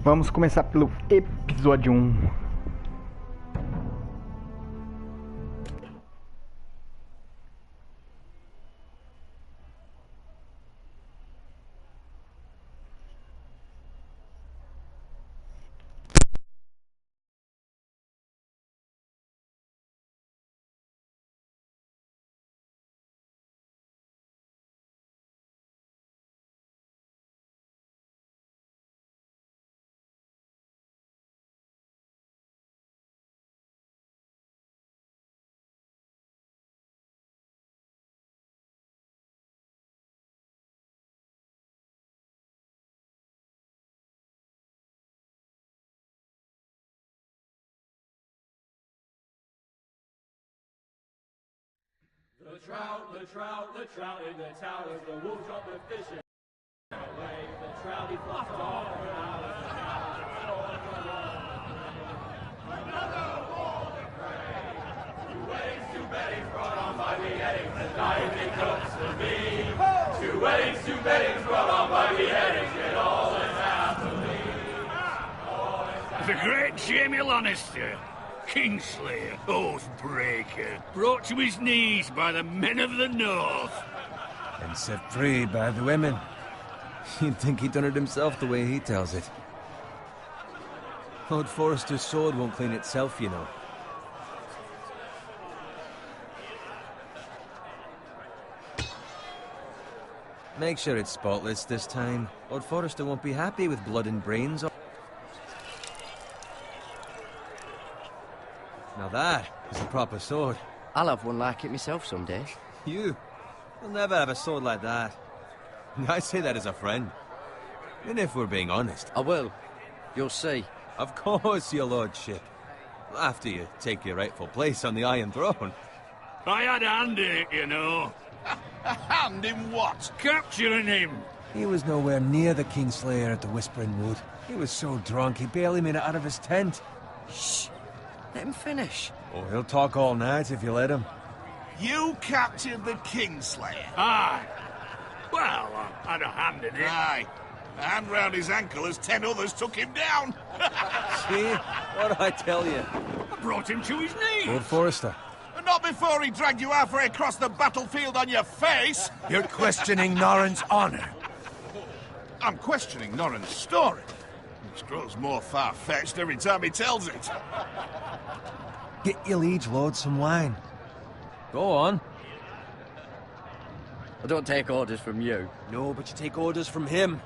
Vamos começar pelo episódio 1. The trout in the towers, the wolves drop the fishing away, the trout he flopped off and out of the house. Another wall to pray. 2 weddings, 2 beddings brought on by beheadings, and dieting cooks for me. 2 weddings, 2 beddings brought on by beheadings, and all is happily. The great Jamie Lannister, Kingslayer, Oathbreaker, brought to his knees by the men of the North. And set free by the women. You'd think he'd done it himself the way he tells it. Lord Forrester's sword won't clean itself, you know. Make sure it's spotless this time. Lord Forrester won't be happy with blood and brains. Now that is a proper sword. I'll have one like it myself someday. You'll never have a sword like that. I say that as a friend. And if we're being honest. I will. You'll see. Of course, your lordship. After you take your rightful place on the Iron Throne. I had a hand in it, you know. A hand in what? Capturing him. He was nowhere near the Kingslayer at the Whispering Wood. He was so drunk he barely made it out of his tent. Shh. Let him finish. Oh, he'll talk all night if you let him. You captured the Kingslayer? Aye. Well, I had a hand in it. Aye. A hand round his ankle as 10 others took him down. See? What'd I tell you? I brought him to his knees. Lord Forrester. Not before he dragged you halfway across the battlefield on your face. You're questioning Norrin's honor. I'm questioning Norrin's story, which grows more far-fetched every time he tells it. Get your liege lord some wine. Go on. I don't take orders from you. No, but you take orders from him.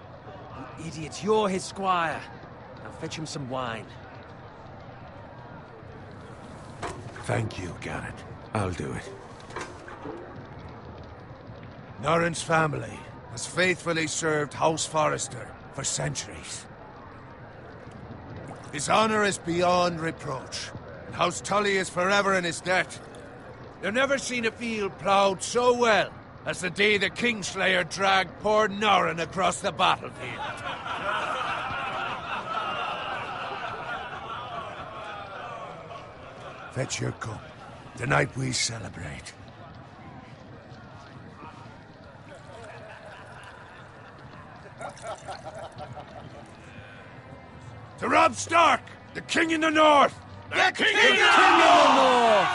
You idiot, you're his squire. Now fetch him some wine. Thank you, Garrett. I'll do it. Norrin's family has faithfully served House Forrester for centuries. His honor is beyond reproach, and House Tully is forever in his debt. They've never seen a field ploughed so well as the day the Kingslayer dragged poor Norrin across the battlefield. Fetch your cup. Tonight we celebrate. To Robb Stark, the King in the North! The King in the North!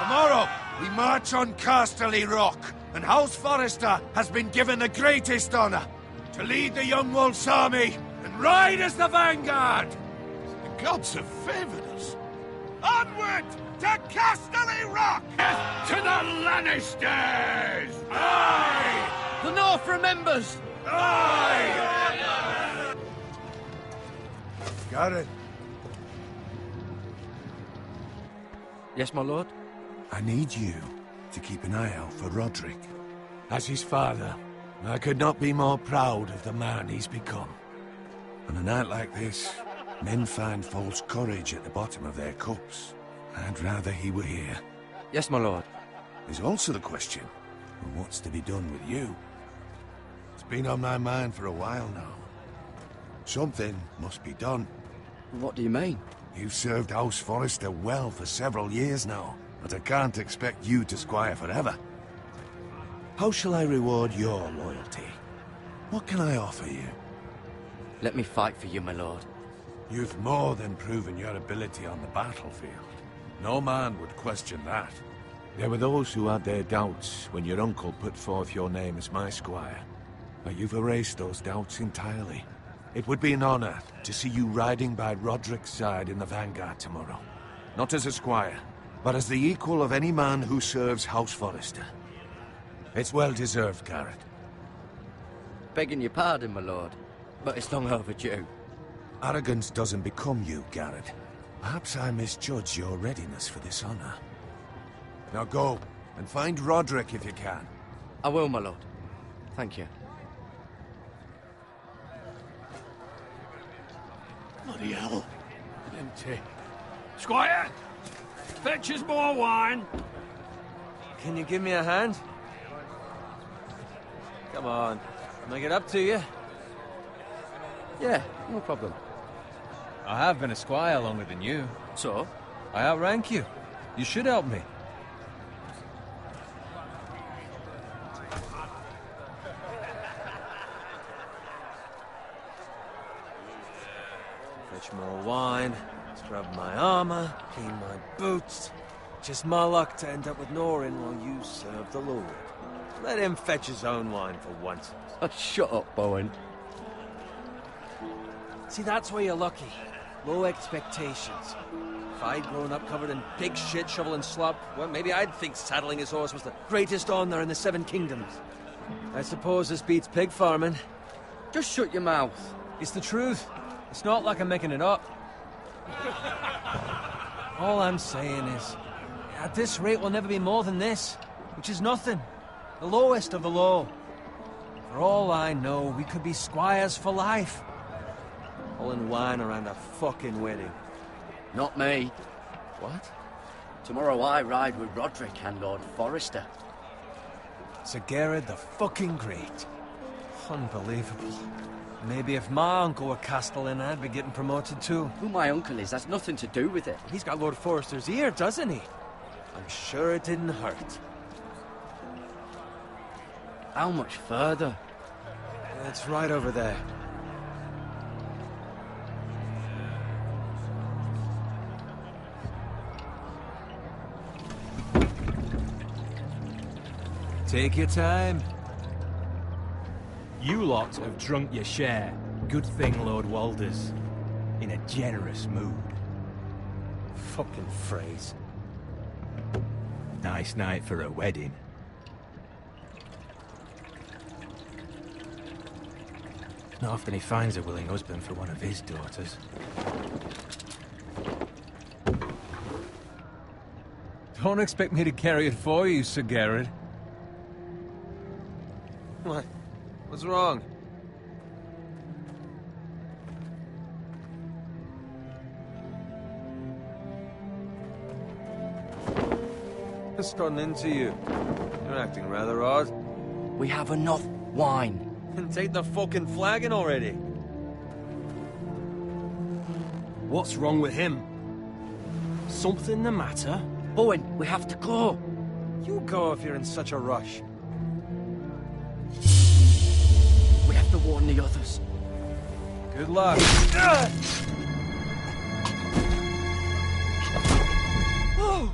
Tomorrow, we march on Casterly Rock, and House Forrester has been given the greatest honor to lead the Young Wolf's army and ride as the vanguard! The gods have favored us. Onward to Casterly Rock! To the Lannisters! Aye! The North remembers! Aye! Garrett, Yes, my lord? I need you to keep an eye out for Roderick. As his father, I could not be more proud of the man he's become. On a night like this, men find false courage at the bottom of their cups. I'd rather he were here. Yes, my lord. There's also the question of what's to be done with you. It's been on my mind for a while now. Something must be done. What do you mean? You've served House Forrester well for several years now, but I can't expect you to squire forever. How shall I reward your loyalty? What can I offer you? Let me fight for you, my lord. You've more than proven your ability on the battlefield. No man would question that. There were those who had their doubts when your uncle put forth your name as my squire. But you've erased those doubts entirely. It would be an honor to see you riding by Roderick's side in the vanguard tomorrow. Not as a squire, but as the equal of any man who serves House Forrester. It's well deserved, Garrett. Begging your pardon, my lord, but it's long overdue. Arrogance doesn't become you, Garrett. Perhaps I misjudge your readiness for this honor. Now go, and find Roderick if you can. I will, my lord. Thank you. Bloody hell. Empty. Squire! Fetch us more wine. Can you give me a hand? Come on. Make it up to you. Yeah, no problem. I have been a squire longer than you. So? I outrank you. You should help me. Fetch more wine, scrub my armor, clean my boots. Just my luck to end up with Norin while you serve the Lord. Let him fetch his own wine for once. Oh, shut up, Bowen. See, that's where you're lucky. Low expectations. If I'd grown up covered in pig shit, shovel and slop, well, maybe I'd think saddling his horse was the greatest honor in the Seven Kingdoms. I suppose this beats pig farming. Just shut your mouth. It's the truth. It's not like I'm making it up. All I'm saying is, at this rate we'll never be more than this, which is nothing. The lowest of the low. For all I know, we could be squires for life. Pulling wine around a fucking wedding. Not me. What? Tomorrow I ride with Roderick and Lord Forrester. Sir Gerard the fucking Great. Unbelievable. Maybe if my uncle were Castellan, I'd be getting promoted too. Who my uncle is has nothing to do with it. He's got Lord Forrester's ear, doesn't he? I'm sure it didn't hurt. How much further? It's right over there. Take your time. You lot have drunk your share. Good thing Lord Walder's in a generous mood. Fucking phrase. Nice night for a wedding. Not often he finds a willing husband for one of his daughters. Don't expect me to carry it for you, Sir Gerard. What? What's wrong? What's gotten into you? You're acting rather odd. We have enough wine. Then take the fucking flagon already. What's wrong with him? Something the matter? Bowen, we have to go. You go if you're in such a rush. We have to warn the others. Good luck. Oh!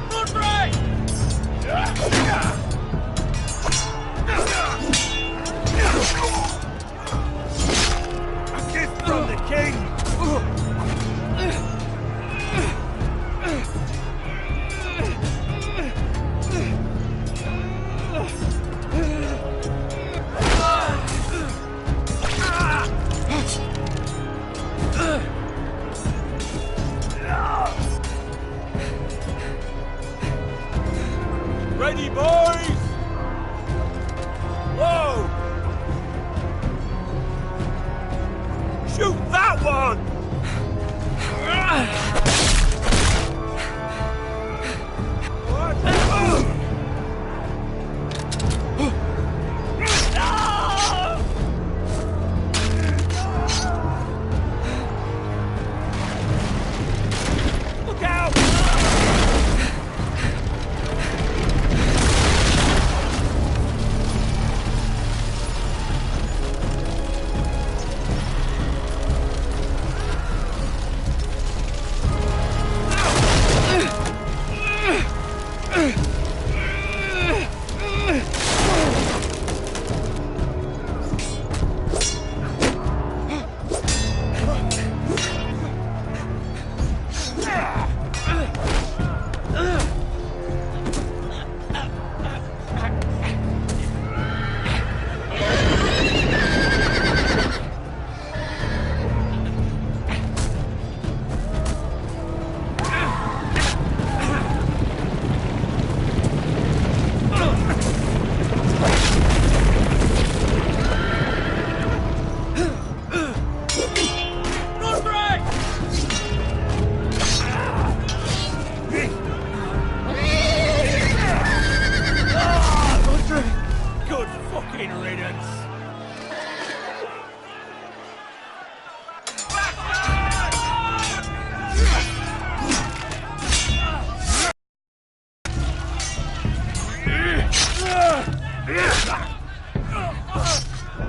Good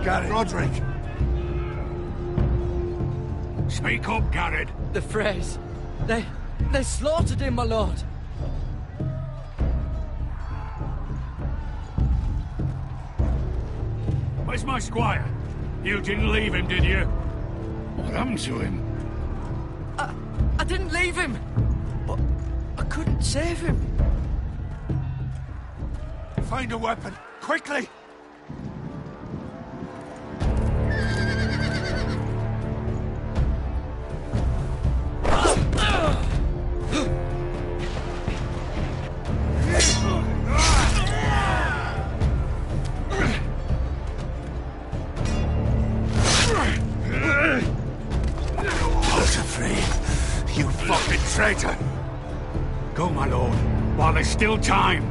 Garrett. Roderick! Speak up, Garrett. The Freys. They slaughtered him, my lord. Where's my squire? You didn't leave him, did you? What happened to him? I didn't leave him, but I couldn't save him. Find a weapon, quickly! You fucking traitor! Go, my lord, while there's still time.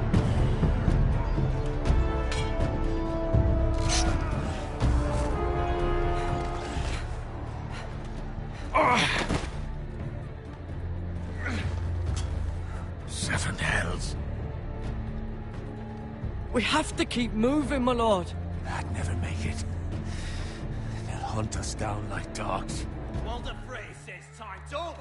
Seven hells. We have to keep moving, my lord. I'd never make it. They'll hunt us down like dogs. Walder Frey says time's over.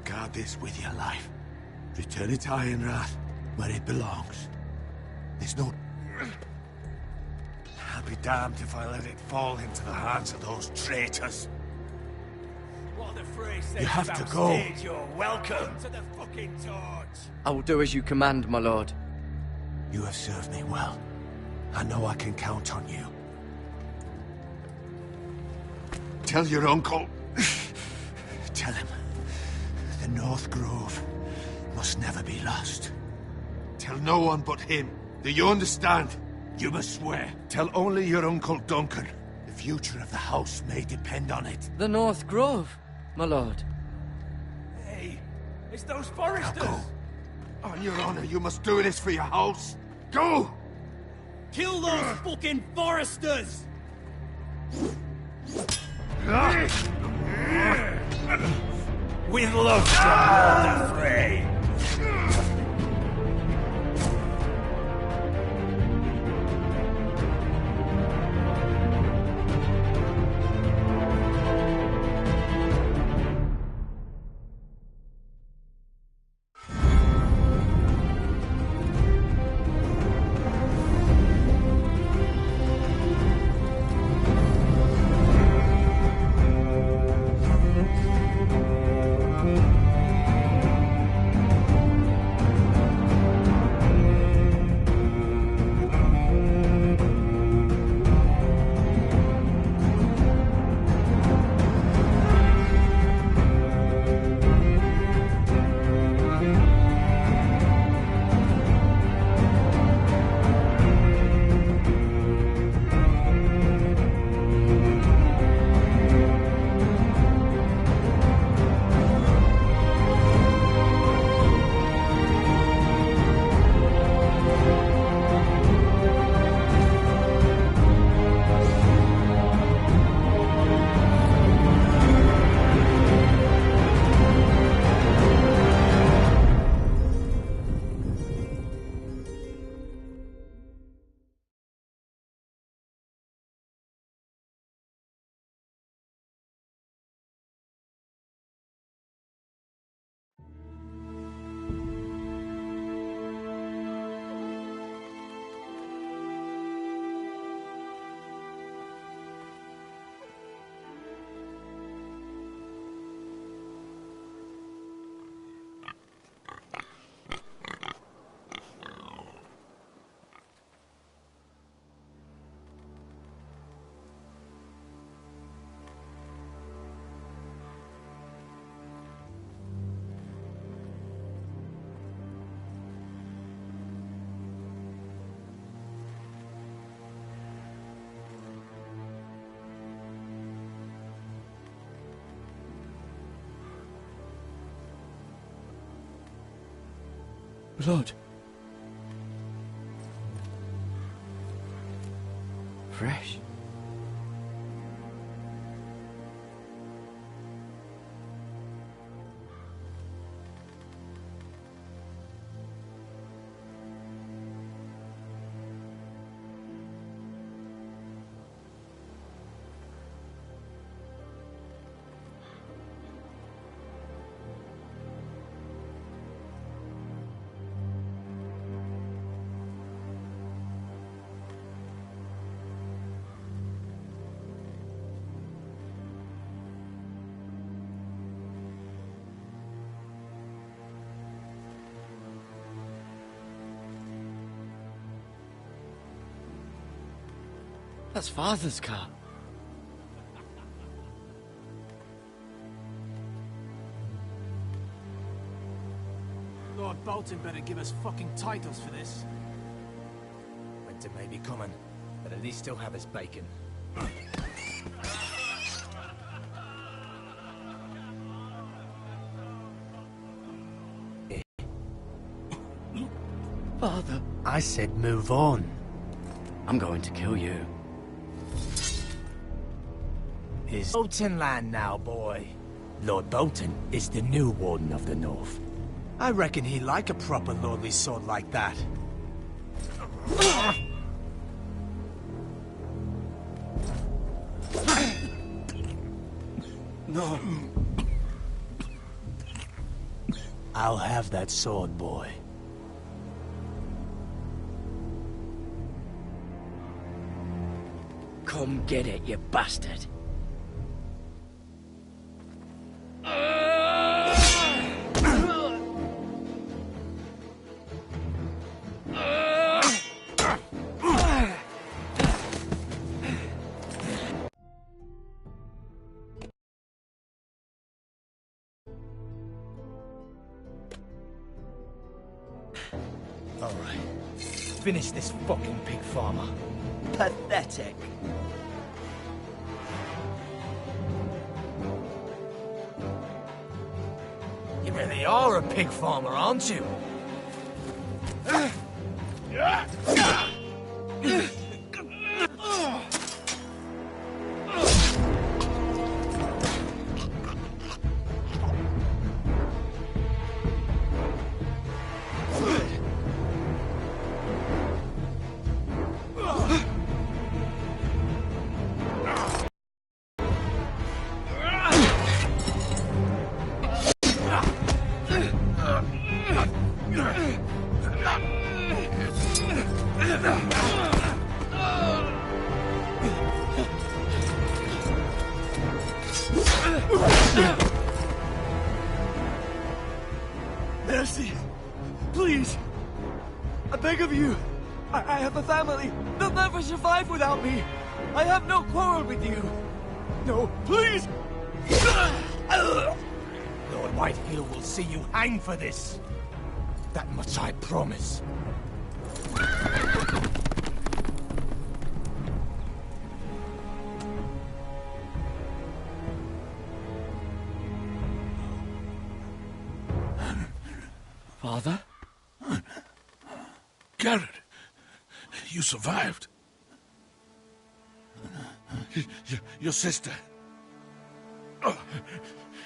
Guard this with your life. Return it to Ironrath, where it belongs. There's no... I'll be damned if I let it fall into the hands of those traitors. Walder Frey says You have to go. You're welcome to the fucking torch. I will do as you command, my lord. You have served me well. I know I can count on you. Tell your uncle... Tell him the North Grove must never be lost. Tell no one but him. Do you understand? You must swear. Tell only your Uncle Duncan. The future of the house may depend on it. The North Grove, my lord. Hey, it's those Now foresters. go. On your honor, you must do this for your house. Go! Kill those fucking foresters. With love from Walder Frey. Lord. Fresh. That's Father's car. Lord Bolton better give us fucking titles for this. Winter may be coming, but at least he'll have his bacon. Father, I said move on. I'm going to kill you. Is Bolton land now, boy. Lord Bolton is the new Warden of the North. I reckon he'd like a proper lordly sword like that. No. I'll have that sword, boy. Come get it, you bastard. All right. Finish this fucking pig farmer. Pathetic. You really are a pig farmer, aren't you? Mercy. Please. I beg of you. I have a family. They'll never survive without me. I have no quarrel with you. No, please. Lord Whitehill will see you hang for this. That much I promise. Father? Garrett, you survived. Your sister. Oh,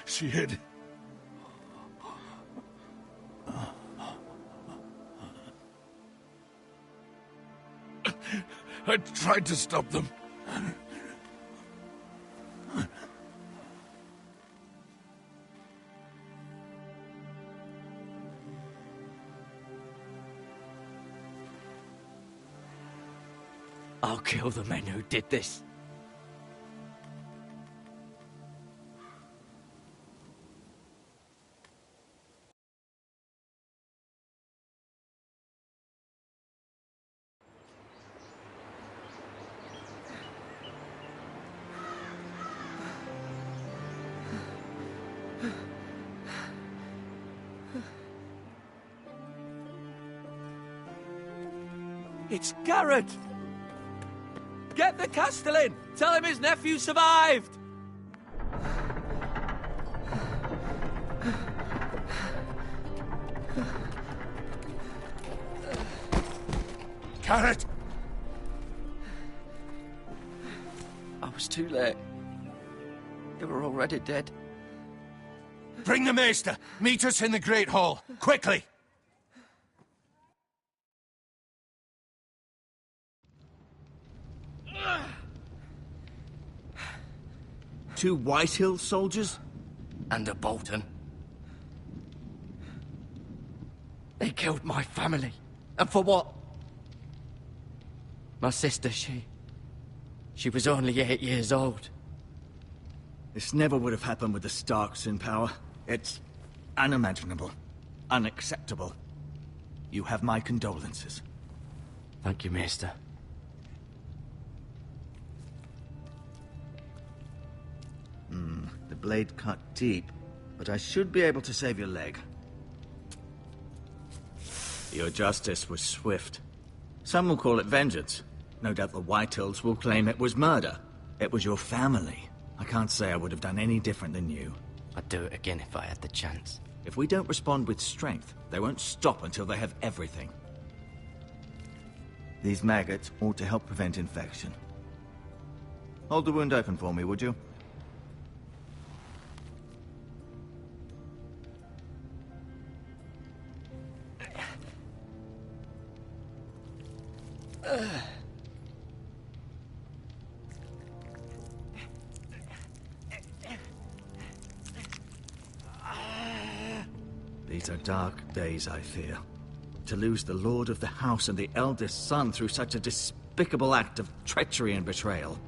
she hid. I tried to stop them. I'll kill the men who did this. It's Garrett! Get the Castellan! Tell him his nephew survived! Garrett! I was too late. They were already dead. Bring the Maester! Meet us in the Great Hall! Quickly! Two Whitehill soldiers? And a Bolton. They killed my family. And for what? My sister, she was only 8 years old. This never would have happened with the Starks in power. It's unimaginable. Unacceptable. You have my condolences. Thank you, Maester. The blade cut deep, but I should be able to save your leg. Your justice was swift. Some will call it vengeance. No doubt the Whitehills will claim it was murder. It was your family. I can't say I would have done any different than you. I'd do it again if I had the chance. If we don't respond with strength, they won't stop until they have everything. These maggots ought to help prevent infection. Hold the wound open for me, would you? These are dark days, I fear. To lose the lord of the house and the eldest son through such a despicable act of treachery and betrayal.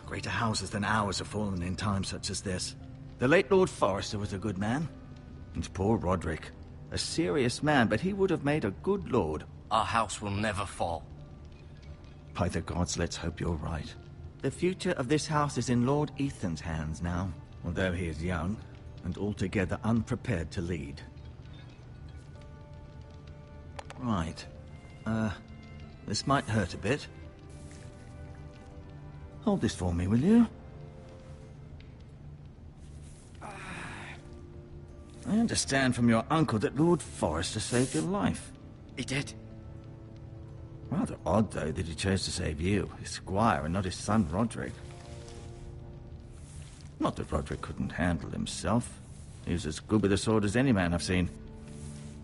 Greater houses than ours have fallen in times such as this. The late Lord Forrester was a good man. And poor Roderick. A serious man, but he would have made a good lord. Our house will never fall. By the gods, let's hope you're right. The future of this house is in Lord Ethan's hands now, although he is young and altogether unprepared to lead. Right. This might hurt a bit. Hold this for me, will you? I understand from your uncle that Lord Forrester saved your life. He did. Rather odd, though, that he chose to save you, his squire, and not his son Roderick. Not that Roderick couldn't handle himself. He was as good with a sword as any man I've seen.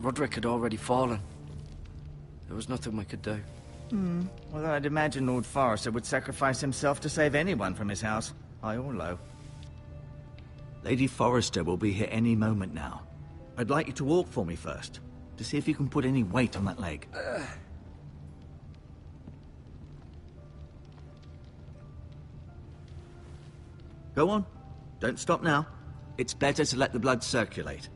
Roderick had already fallen. There was nothing we could do. Although I'd imagine Lord Forrester would sacrifice himself to save anyone from his house, high or low. Lady Forrester will be here any moment now. I'd like you to walk for me first, to see if you can put any weight on that leg. Go on. Don't stop now. It's better to let the blood circulate.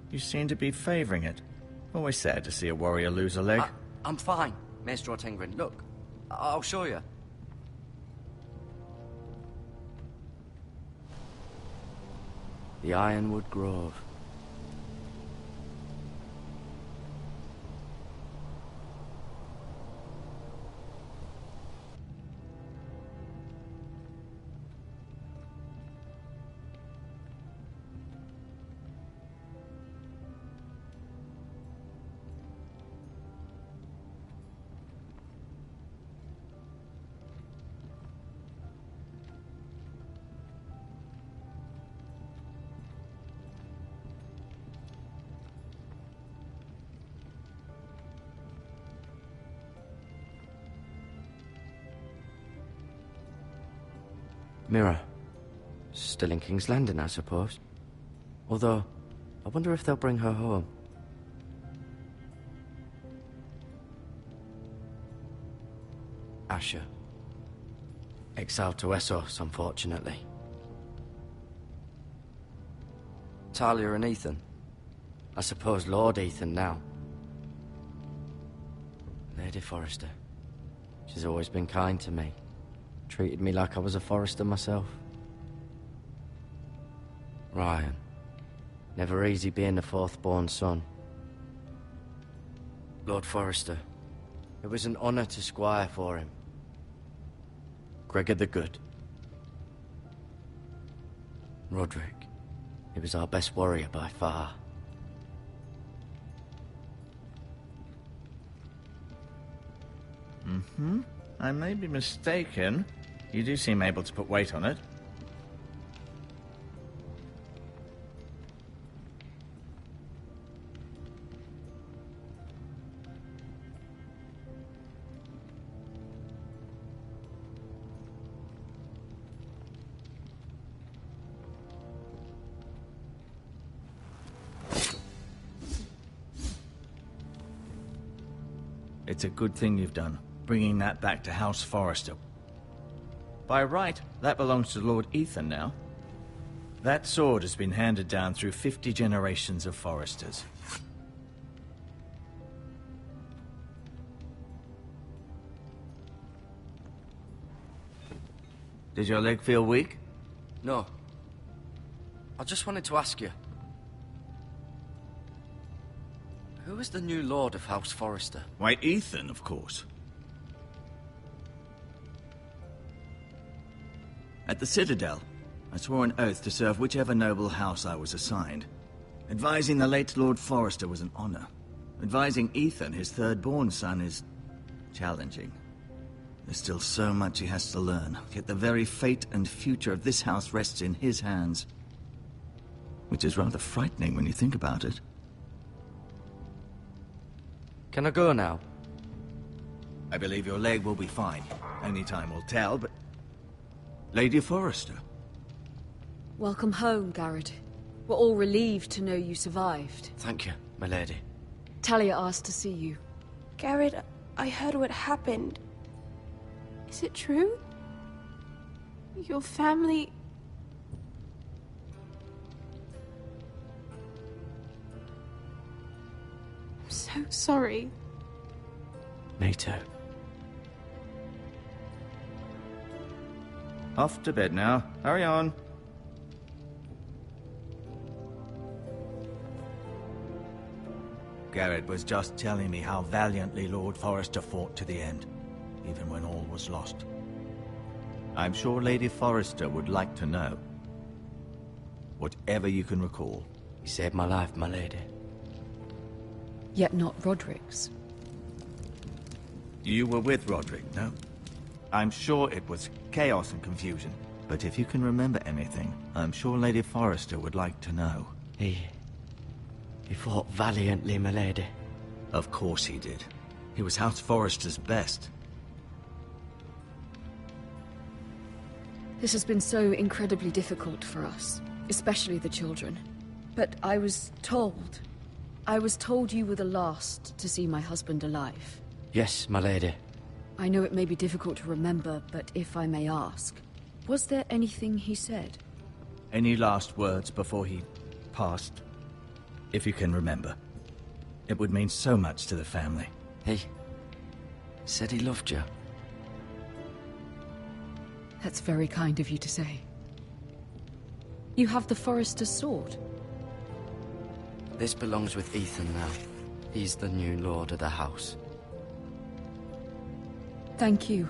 You seem to be favoring it. Always sad to see a warrior lose a leg. I'm fine, Maester Ortengrin. Look, I'll show you. The Ironwood Grove. Mirror. Still in King's Landing, I suppose. Although, I wonder if they'll bring her home. Asher. Exiled to Essos, unfortunately. Talia and Ethan. I suppose Lord Ethan now. Lady Forrester. She's always been kind to me. Treated me like I was a Forrester myself. Ryan. Never easy being the fourth-born son. Lord Forrester. It was an honor to squire for him. Gregor the Good. Roderick. He was our best warrior by far. I may be mistaken. You do seem able to put weight on it. It's a good thing you've done, bringing that back to House Forrester. By right, that belongs to Lord Ethan now. That sword has been handed down through 50 generations of foresters. Did your leg feel weak? No. I just wanted to ask you. Who is the new Lord of House Forrester? Why, Ethan, of course. At the Citadel, I swore an oath to serve whichever noble house I was assigned. Advising the late Lord Forrester was an honor. Advising Ethan, his third-born son, is challenging. There's still so much he has to learn, yet the very fate and future of this house rests in his hands. Which is rather frightening when you think about it. Can I go now? I believe your leg will be fine. Only time will tell, but... Lady Forrester. Welcome home, Garrett. We're all relieved to know you survived. Thank you, my lady. Talia asked to see you. Garrett, I heard what happened. Is it true? Your family... I'm so sorry. Me too. Off to bed now. Hurry on. Garrett was just telling me how valiantly Lord Forrester fought to the end, even when all was lost. I'm sure Lady Forrester would like to know. Whatever you can recall. You saved my life, my lady. Yet not Roderick's. You were with Roderick, no? I'm sure it was chaos and confusion. But if you can remember anything, I'm sure Lady Forrester would like to know. He fought valiantly, my lady. Of course he did. He was House Forrester's best. This has been so incredibly difficult for us, especially the children. But I was told you were the last to see my husband alive. Yes, my lady. I know it may be difficult to remember, but if I may ask, was there anything he said? Any last words before he passed? If you can remember. It would mean so much to the family. He said he loved you. That's very kind of you to say. You have the Forrester's sword. This belongs with Ethan now. He's the new lord of the house. Thank you,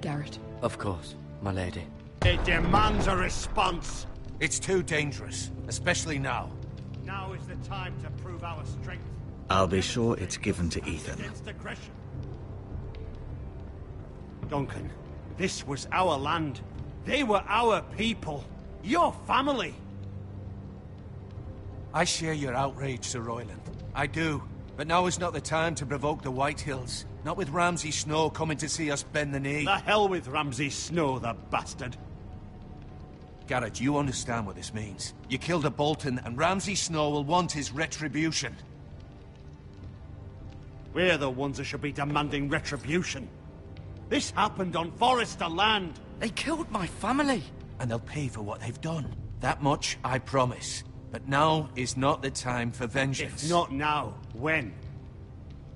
Garrett. Of course, my lady. It demands a response. It's too dangerous, especially now. Now is the time to prove our strength. I'll be sure it's given to Ethan. Against aggression. Duncan, this was our land. They were our people. Your family. I share your outrage, Sir Royland. I do. But now is not the time to provoke the White Hills. Not with Ramsay Snow coming to see us bend the knee. The hell with Ramsay Snow, the bastard. Garrett, you understand what this means. You killed a Bolton, and Ramsay Snow will want his retribution. We're the ones that should be demanding retribution. This happened on Forrester land. They killed my family. And they'll pay for what they've done. That much, I promise. But now is not the time for vengeance. If not now, when?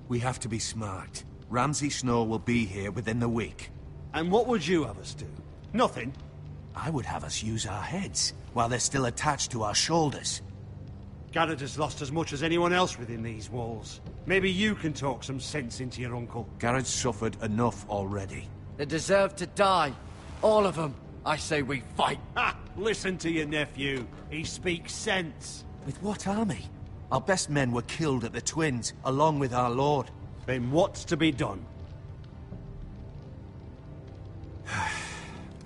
We have to be smart. Ramsay Snow will be here within the week. And what would you have us do? Nothing? I would have us use our heads, while they're still attached to our shoulders. Garrett has lost as much as anyone else within these walls. Maybe you can talk some sense into your uncle. Garrett's suffered enough already. They deserve to die. All of them. I say we fight. Ha! Listen to your nephew. He speaks sense. With what army? Our best men were killed at the Twins, along with our lord. Then what's to be done?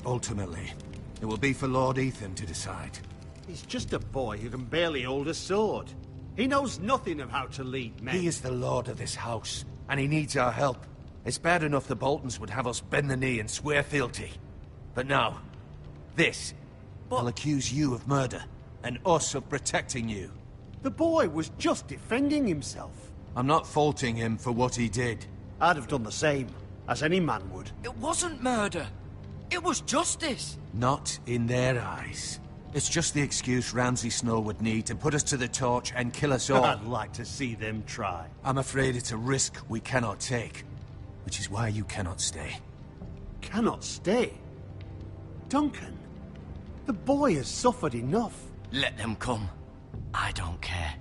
Ultimately, it will be for Lord Ethan to decide. He's just a boy who can barely hold a sword. He knows nothing of how to lead men. He is the lord of this house, and he needs our help. It's bad enough the Boltons would have us bend the knee and swear fealty. But now, this will accuse you of murder, and us of protecting you. The boy was just defending himself. I'm not faulting him for what he did. I'd have done the same, as any man would. It wasn't murder. It was justice. Not in their eyes. It's just the excuse Ramsay Snow would need to put us to the torch and kill us all. I'd like to see them try. I'm afraid it's a risk we cannot take, which is why you cannot stay. Cannot stay? Duncan, the boy has suffered enough. Let them come. I don't care.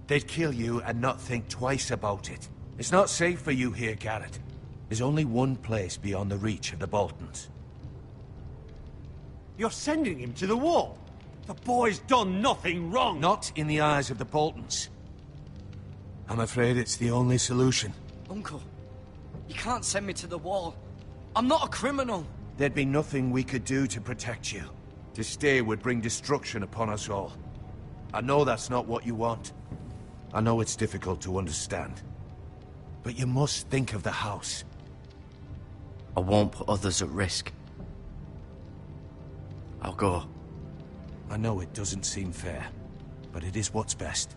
They'd kill you and not think twice about it. It's not safe for you here, Garrett. There's only one place beyond the reach of the Boltons. You're sending him to the wall. The boy's done nothing wrong. Not in the eyes of the Boltons. I'm afraid it's the only solution. Uncle, you can't send me to the wall. I'm not a criminal. There'd be nothing we could do to protect you. To stay would bring destruction upon us all. I know that's not what you want. I know it's difficult to understand. But you must think of the house. I won't put others at risk. I'll go. I know it doesn't seem fair, but it is what's best.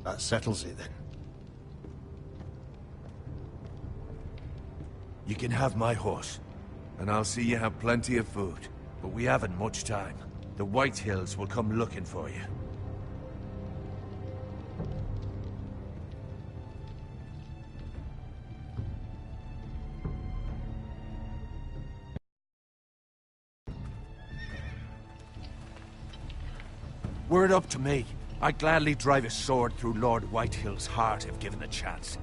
That settles it then. You can have my horse, and I'll see you have plenty of food. But we haven't much time. The White Hills will come looking for you. Were it up to me, I'd gladly drive a sword through Lord Whitehill's heart if given the chance.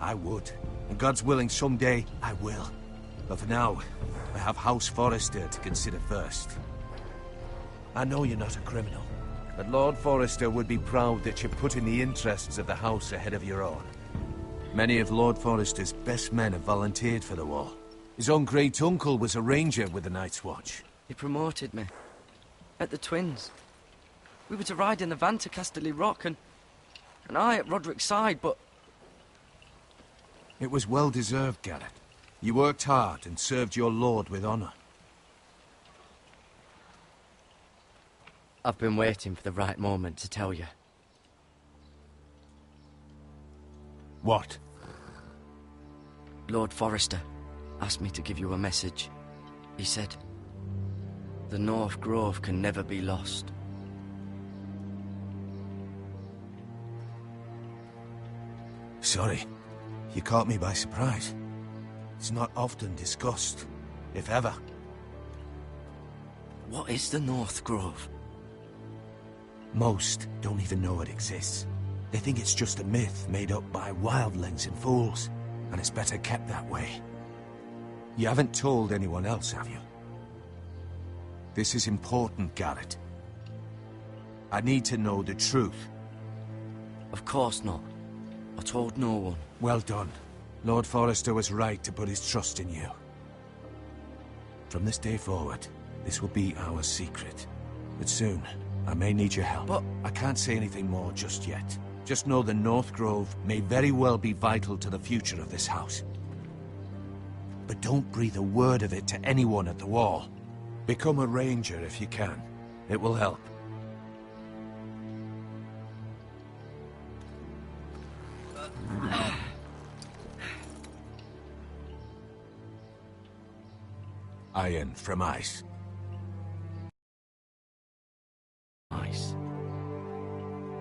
I would. And God's willing, someday I will. But for now, I have House Forrester to consider first. I know you're not a criminal, but Lord Forrester would be proud that you're putting the interests of the house ahead of your own. Many of Lord Forrester's best men have volunteered for the war. His own great-uncle was a ranger with the Night's Watch. He promoted me. At the Twins. We were to ride in the van to Casterly Rock, and I at Roderick's side, but... It was well-deserved, Garrett. You worked hard and served your lord with honor. I've been waiting for the right moment to tell you. What? Lord Forrester asked me to give you a message. He said, the North Grove can never be lost. Sorry. You caught me by surprise. It's not often discussed, if ever. What is the North Grove? Most don't even know it exists. They think it's just a myth made up by wildlings and fools, and it's better kept that way. You haven't told anyone else, have you? This is important, Garrett. I need to know the truth. Of course not. I told no one. Well done. Lord Forrester was right to put his trust in you. From this day forward, this will be our secret. But soon, I may need your help. But I can't say anything more just yet. Just know the North Grove may very well be vital to the future of this house. But don't breathe a word of it to anyone at the wall. Become a ranger if you can. It will help. Iron from ice. Ice.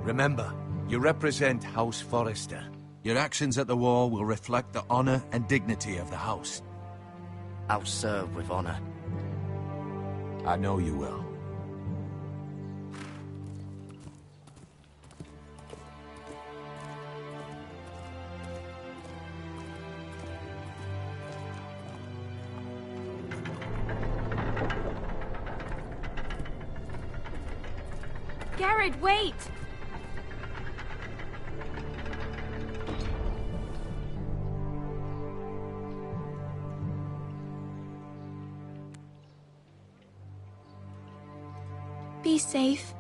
Remember, you represent House Forrester. Your actions at the war will reflect the honor and dignity of the house. I'll serve with honor. I know you will. Garrett, wait! Be safe.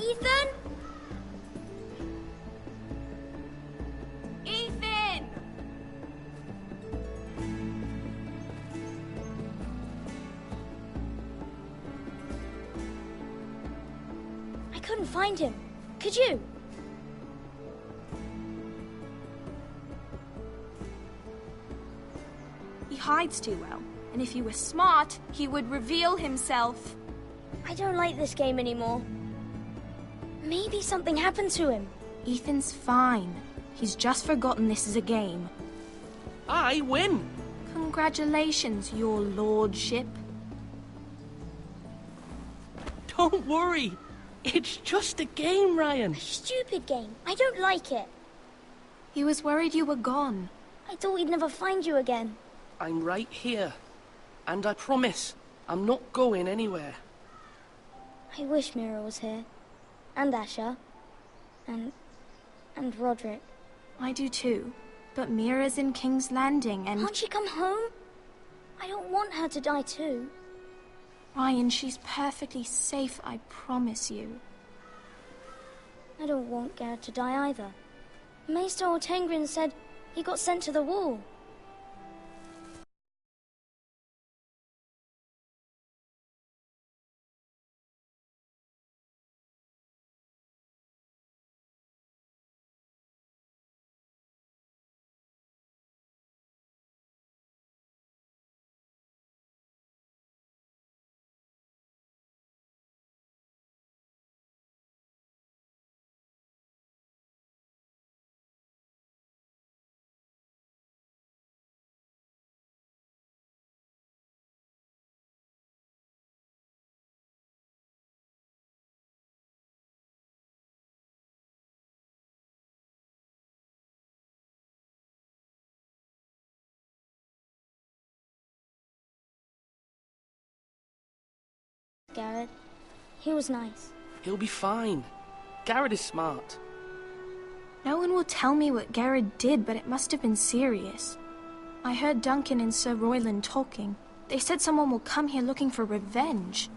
Ethan? Ethan! I couldn't find him. Could you? He hides too well, and if he were smart, he would reveal himself. I don't like this game anymore. Maybe something happened to him. Ethan's fine. He's just forgotten this is a game. I win! Congratulations, your lordship. Don't worry. It's just a game, Ryan. A stupid game. I don't like it. He was worried you were gone. I thought we'd never find you again. I'm right here. And I promise, I'm not going anywhere. I wish Mira was here. And Asher. And Roderick. I do too. But Mira's in King's Landing and... Can't she come home? I don't want her to die too. Ryan, she's perfectly safe, I promise you. I don't want Garrett to die either. Maester Ortengrin said he got sent to the wall. Garrett. He was nice. He'll be fine. Garrett is smart. No one will tell me what Garrett did, but it must have been serious. I heard Duncan and Sir Royland talking. They said someone will come here looking for revenge.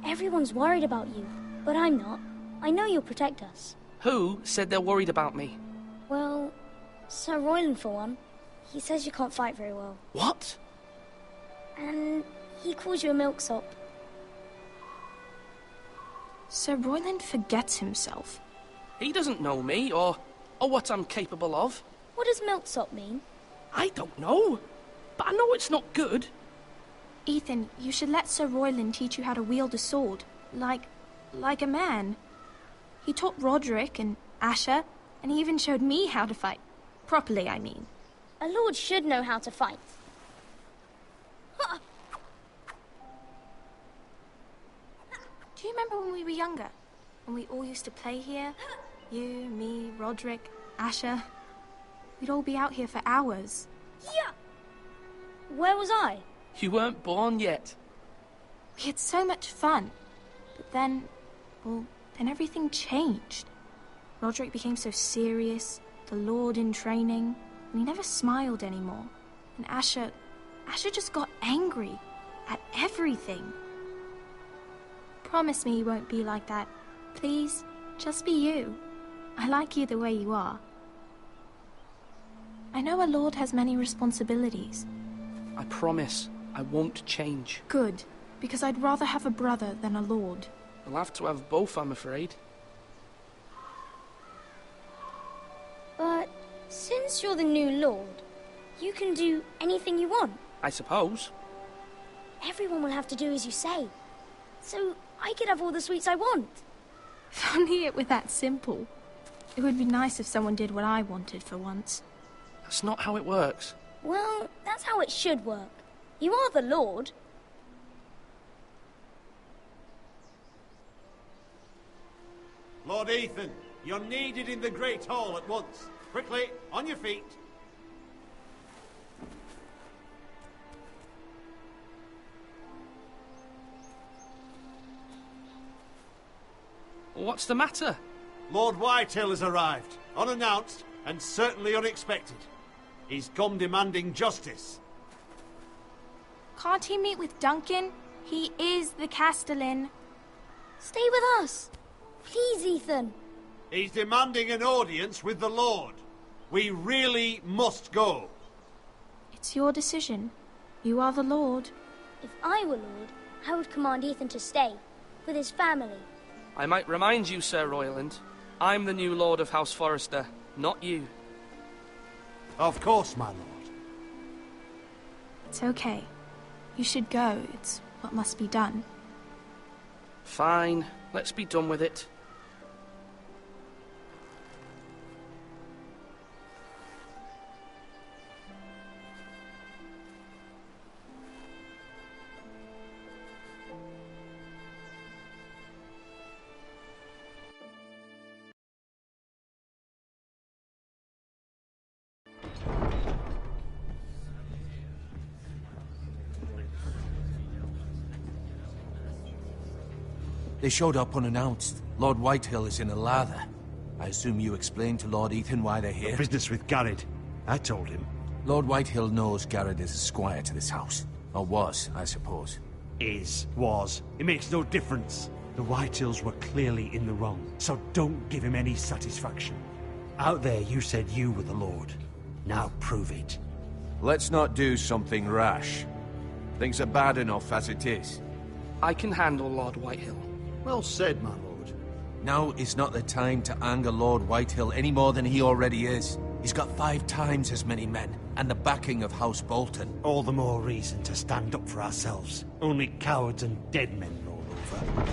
Everyone's worried about you, but I'm not. I know you'll protect us. Who said they're worried about me? Well, Sir Royland for one. He says you can't fight very well. What? And he calls you a milksop. Sir Royland forgets himself. He doesn't know me, or what I'm capable of. What does milksop mean? I don't know, but I know it's not good. Ethan, you should let Sir Royland teach you how to wield a sword, like a man. He taught Roderick and Asher, and he even showed me how to fight. Properly, I mean. A lord should know how to fight. Do you remember when we were younger? When we all used to play here? You, me, Roderick, Asher. We'd all be out here for hours. Yeah! Where was I? You weren't born yet. We had so much fun. But then, then everything changed. Roderick became so serious, the Lord in training, and he never smiled anymore. And Asher just got angry at everything. Promise me you won't be like that. Please, just be you. I like you the way you are. I know a lord has many responsibilities. I promise I won't change. Good, because I'd rather have a brother than a lord. I'll have to have both, I'm afraid. But since you're the new lord, you can do anything you want. I suppose. Everyone will have to do as you say. So I could have all the sweets I want. If only it were that simple. It would be nice if someone did what I wanted for once. That's not how it works. Well, that's how it should work. You are the Lord. Lord Ethan, you're needed in the Great Hall at once. Quickly, on your feet. What's the matter? Lord Whitehill has arrived, unannounced and certainly unexpected. He's come demanding justice. Can't he meet with Duncan? He is the Castellan. Stay with us. Please, Ethan. He's demanding an audience with the Lord. We really must go. It's your decision. You are the Lord. If I were Lord, I would command Ethan to stay, with his family. I might remind you, Sir Royland, I'm the new Lord of House Forrester, not you. Of course, my lord. It's okay. You should go. It's what must be done. Fine. Let's be done with it. They showed up unannounced. Lord Whitehill is in a lather. I assume you explained to Lord Ethan why they're here? The business with Garrett. I told him. Lord Whitehill knows Garrett is a squire to this house. Or was, I suppose. Was. It makes no difference. The Whitehills were clearly in the wrong, so don't give him any satisfaction. Out there you said you were the Lord. Now prove it. Let's not do something rash. Things are bad enough as it is. I can handle Lord Whitehill. Well said, my lord. Now is not the time to anger Lord Whitehill any more than he already is. He's got 5 times as many men, and the backing of House Bolton. All the more reason to stand up for ourselves. Only cowards and dead men roll over.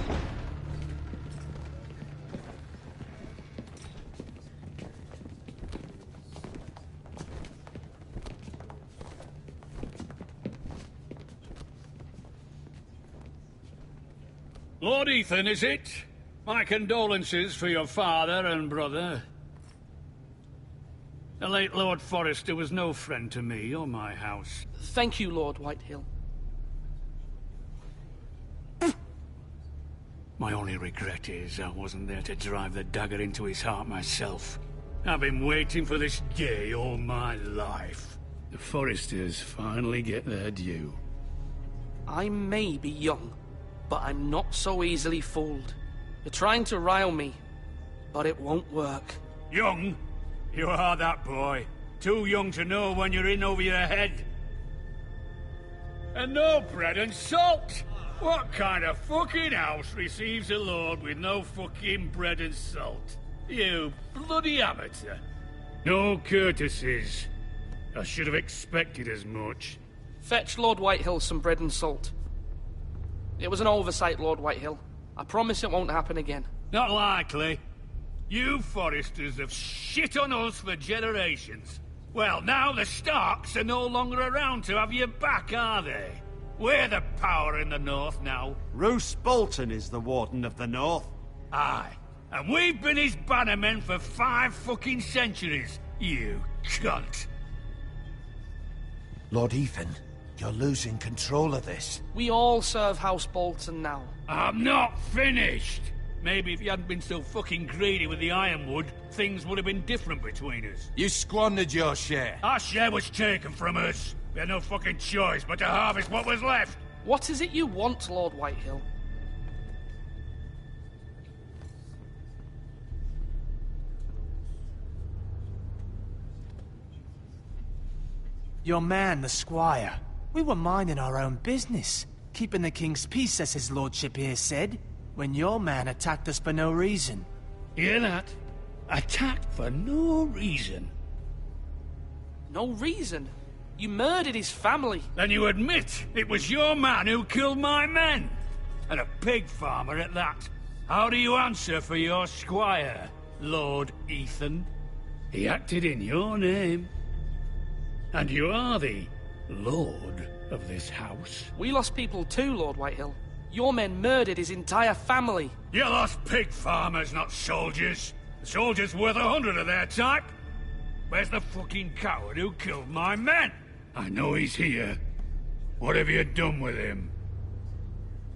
Lord Ethan, is it? My condolences for your father and brother. The late Lord Forrester was no friend to me or my house. Thank you, Lord Whitehill. My only regret is I wasn't there to drive the dagger into his heart myself. I've been waiting for this day all my life. The Forresters finally get their due. I may be young, but I'm not so easily fooled. You're trying to rile me, but it won't work. Young? You are that boy. Too young to know when you're in over your head. And no bread and salt! What kind of fucking house receives a lord with no fucking bread and salt? You bloody amateur. No courtesies. I should have expected as much. Fetch Lord Whitehill some bread and salt. It was an oversight, Lord Whitehill. I promise it won't happen again. Not likely. You Forresters have shit on us for generations. Well, now the Starks are no longer around to have your back, are they? We're the power in the north now. Roose Bolton is the Warden of the North. Aye. And we've been his bannermen for 5 fucking centuries, you cunt. Lord Ethan, you're losing control of this. We all serve House Bolton now. I'm not finished! Maybe if you hadn't been so fucking greedy with the ironwood, things would have been different between us. You squandered your share. Our share was taken from us. We had no fucking choice but to harvest what was left. What is it you want, Lord Whitehill? Your man, the squire. We were minding our own business, keeping the king's peace, as his lordship here said, when your man attacked us for no reason. Hear that? Attacked for no reason. No reason? You murdered his family. Then you admit it was your man who killed my men. And a pig farmer at that. How do you answer for your squire, Lord Ethan? He acted in your name. And you are the Lord of this house. We lost people too, Lord Whitehill. Your men murdered his entire family. You lost pig farmers, not soldiers. The soldiers worth 100 of their type. Where's the fucking coward who killed my men? I know he's here. What have you done with him?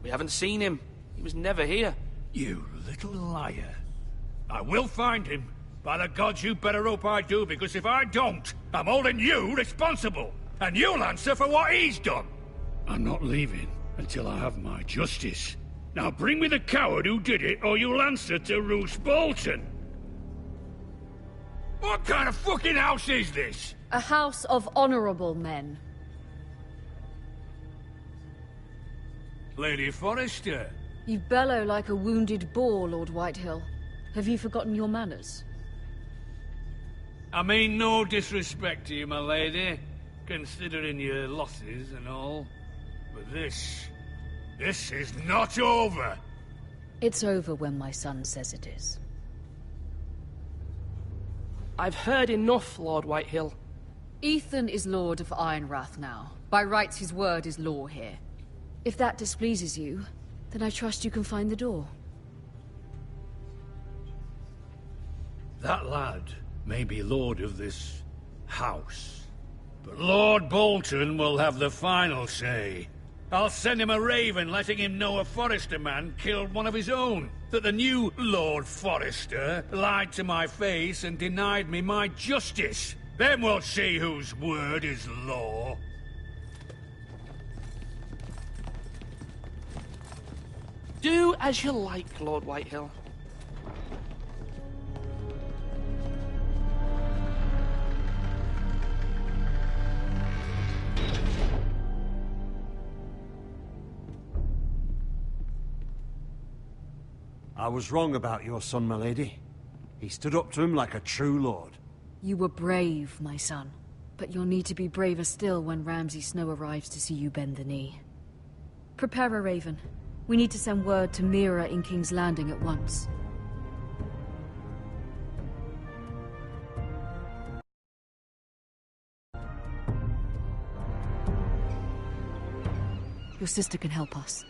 We haven't seen him. He was never here. You little liar. I will find him. By the gods, you better hope I do, because if I don't, I'm holding you responsible. And you'll answer for what he's done. I'm not leaving until I have my justice. Now bring me the coward who did it, or you'll answer to Roose Bolton. What kind of fucking house is this? A house of honorable men. Lady Forrester. You bellow like a wounded boar, Lord Whitehill. Have you forgotten your manners? I mean no disrespect to you, my lady, considering your losses and all. But this is not over. It's over when my son says it is. I've heard enough, Lord Whitehill. Ethan is Lord of Ironrath now. By rights, his word is law here. If that displeases you, then I trust you can find the door. That lad may be lord of this house, but Lord Bolton will have the final say. I'll send him a raven letting him know a Forrester man killed one of his own. That the new Lord Forrester lied to my face and denied me my justice. Then we'll see whose word is law. Do as you like, Lord Whitehill. I was wrong about your son, my lady. He stood up to him like a true lord. You were brave, my son. But you'll need to be braver still when Ramsay Snow arrives to see you bend the knee. Prepare a raven. We need to send word to Mira in King's Landing at once. Your sister can help us.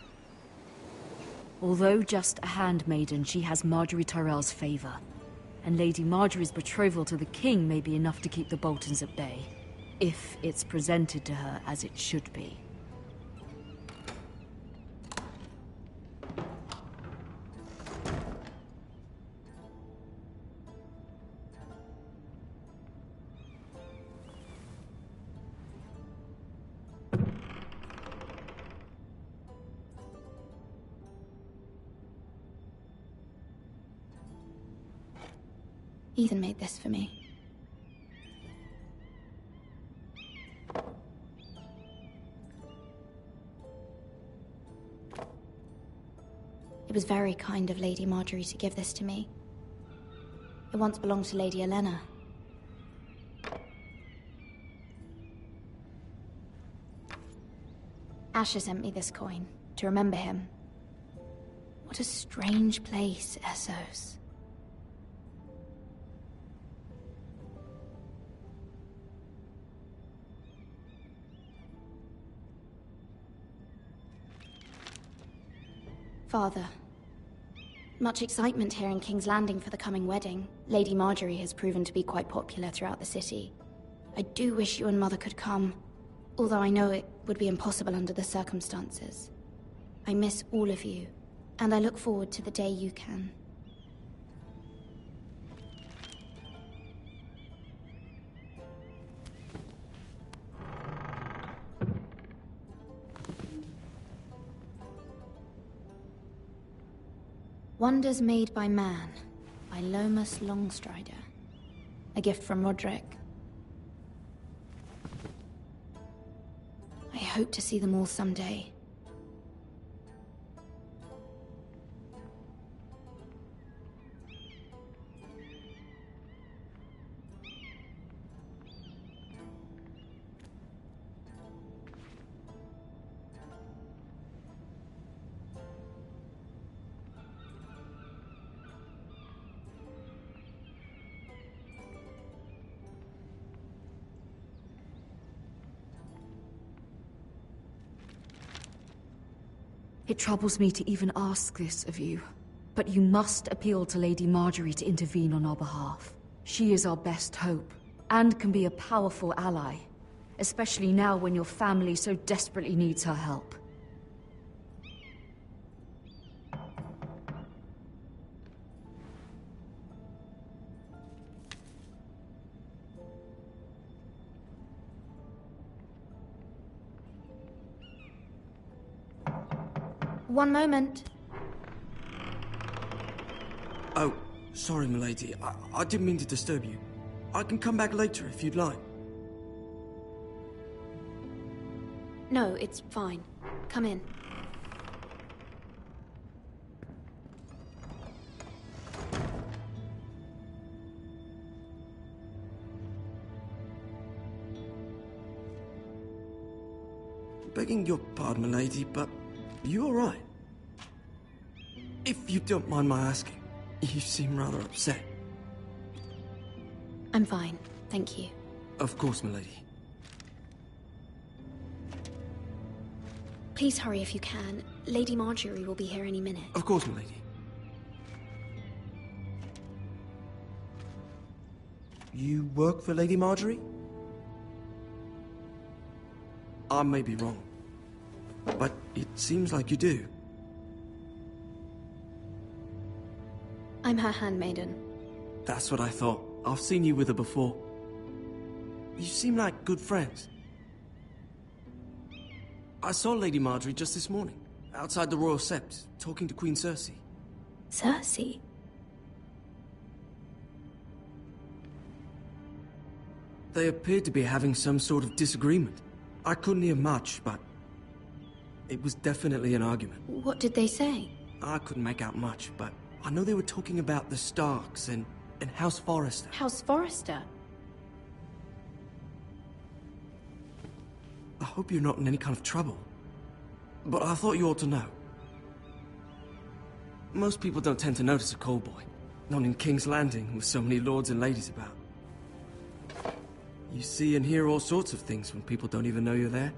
Although just a handmaiden, she has Marjorie Tyrell's favor. And Lady Marjorie's betrothal to the king may be enough to keep the Boltons at bay. If it's presented to her as it should be. Ethan made this for me. It was very kind of Lady Marjorie to give this to me. It once belonged to Lady Elena. Asher sent me this coin to remember him. What a strange place, Essos. Father, much excitement here in King's Landing for the coming wedding. Lady Marjorie has proven to be quite popular throughout the city. I do wish you and Mother could come, although I know it would be impossible under the circumstances. I miss all of you, and I look forward to the day you can. Wonders Made by Man, by Lomas Longstrider. A gift from Roderick. I hope to see them all someday. It troubles me to even ask this of you, but you must appeal to Lady Marjorie to intervene on our behalf. She is our best hope, and can be a powerful ally, especially now when your family so desperately needs her help. One moment. Oh, sorry, milady. I didn't mean to disturb you. I can come back later if you'd like. No, it's fine. Come in. Begging your pardon, milady, but you all right? If you don't mind my asking, you seem rather upset. I'm fine, thank you. Of course, milady. Please hurry if you can. Lady Marjorie will be here any minute. Of course, milady. You work for Lady Marjorie? I may be wrong, but it seems like you do. I'm her handmaiden. That's what I thought. I've seen you with her before. You seem like good friends. I saw Lady Marjorie just this morning, outside the Royal Sept, talking to Queen Cersei. Cersei? They appeared to be having some sort of disagreement. I couldn't hear much, but it was definitely an argument. What did they say? I couldn't make out much, but I know they were talking about the Starks and House Forrester. House Forrester? I hope you're not in any kind of trouble, but I thought you ought to know. Most people don't tend to notice a call boy, not in King's Landing with so many lords and ladies about. You see and hear all sorts of things when people don't even know you're there.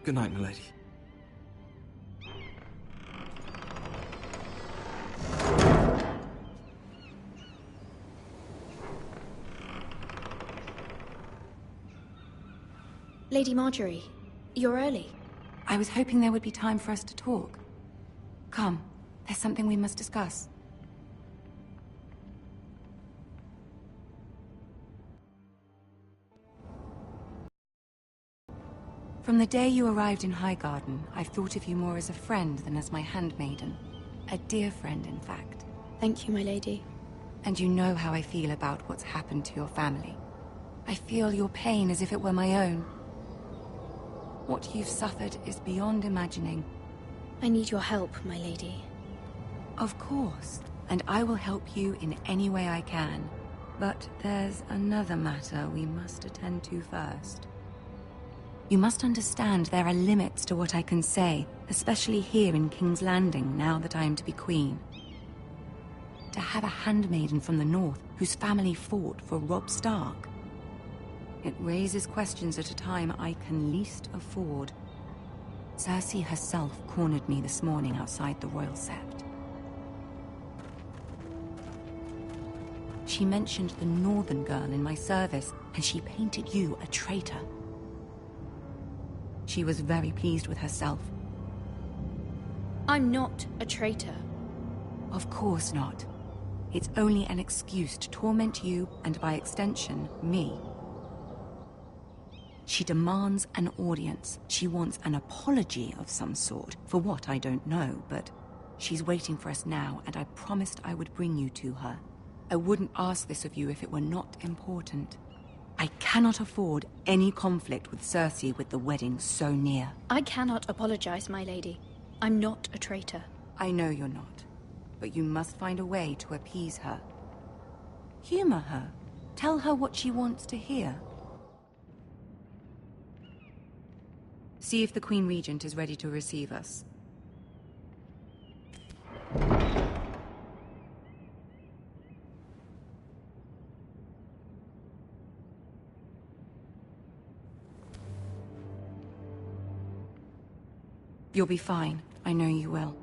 Good night, milady. Lady Marjorie, you're early. I was hoping there would be time for us to talk. Come, there's something we must discuss. From the day you arrived in Highgarden, I've thought of you more as a friend than as my handmaiden. A dear friend, in fact. Thank you, my lady. And you know how I feel about what's happened to your family. I feel your pain as if it were my own. What you've suffered is beyond imagining. I need your help, my lady. Of course, and I will help you in any way I can. But there's another matter we must attend to first. You must understand there are limits to what I can say, especially here in King's Landing, now that I am to be queen. To have a handmaiden from the north whose family fought for Robb Stark. It raises questions at a time I can least afford. Cersei herself cornered me this morning outside the Royal Sept. She mentioned the northern girl in my service, and she painted you a traitor. She was very pleased with herself. I'm not a traitor. Of course not. It's only an excuse to torment you, and by extension, me. She demands an audience. She wants an apology of some sort. For what, I don't know, but she's waiting for us now, and I promised I would bring you to her. I wouldn't ask this of you if it were not important. I cannot afford any conflict with Cersei with the wedding so near. I cannot apologize, my lady. I'm not a traitor. I know you're not, but you must find a way to appease her. Humor her. Tell her what she wants to hear. See if the Queen Regent is ready to receive us. You'll be fine. I know you will.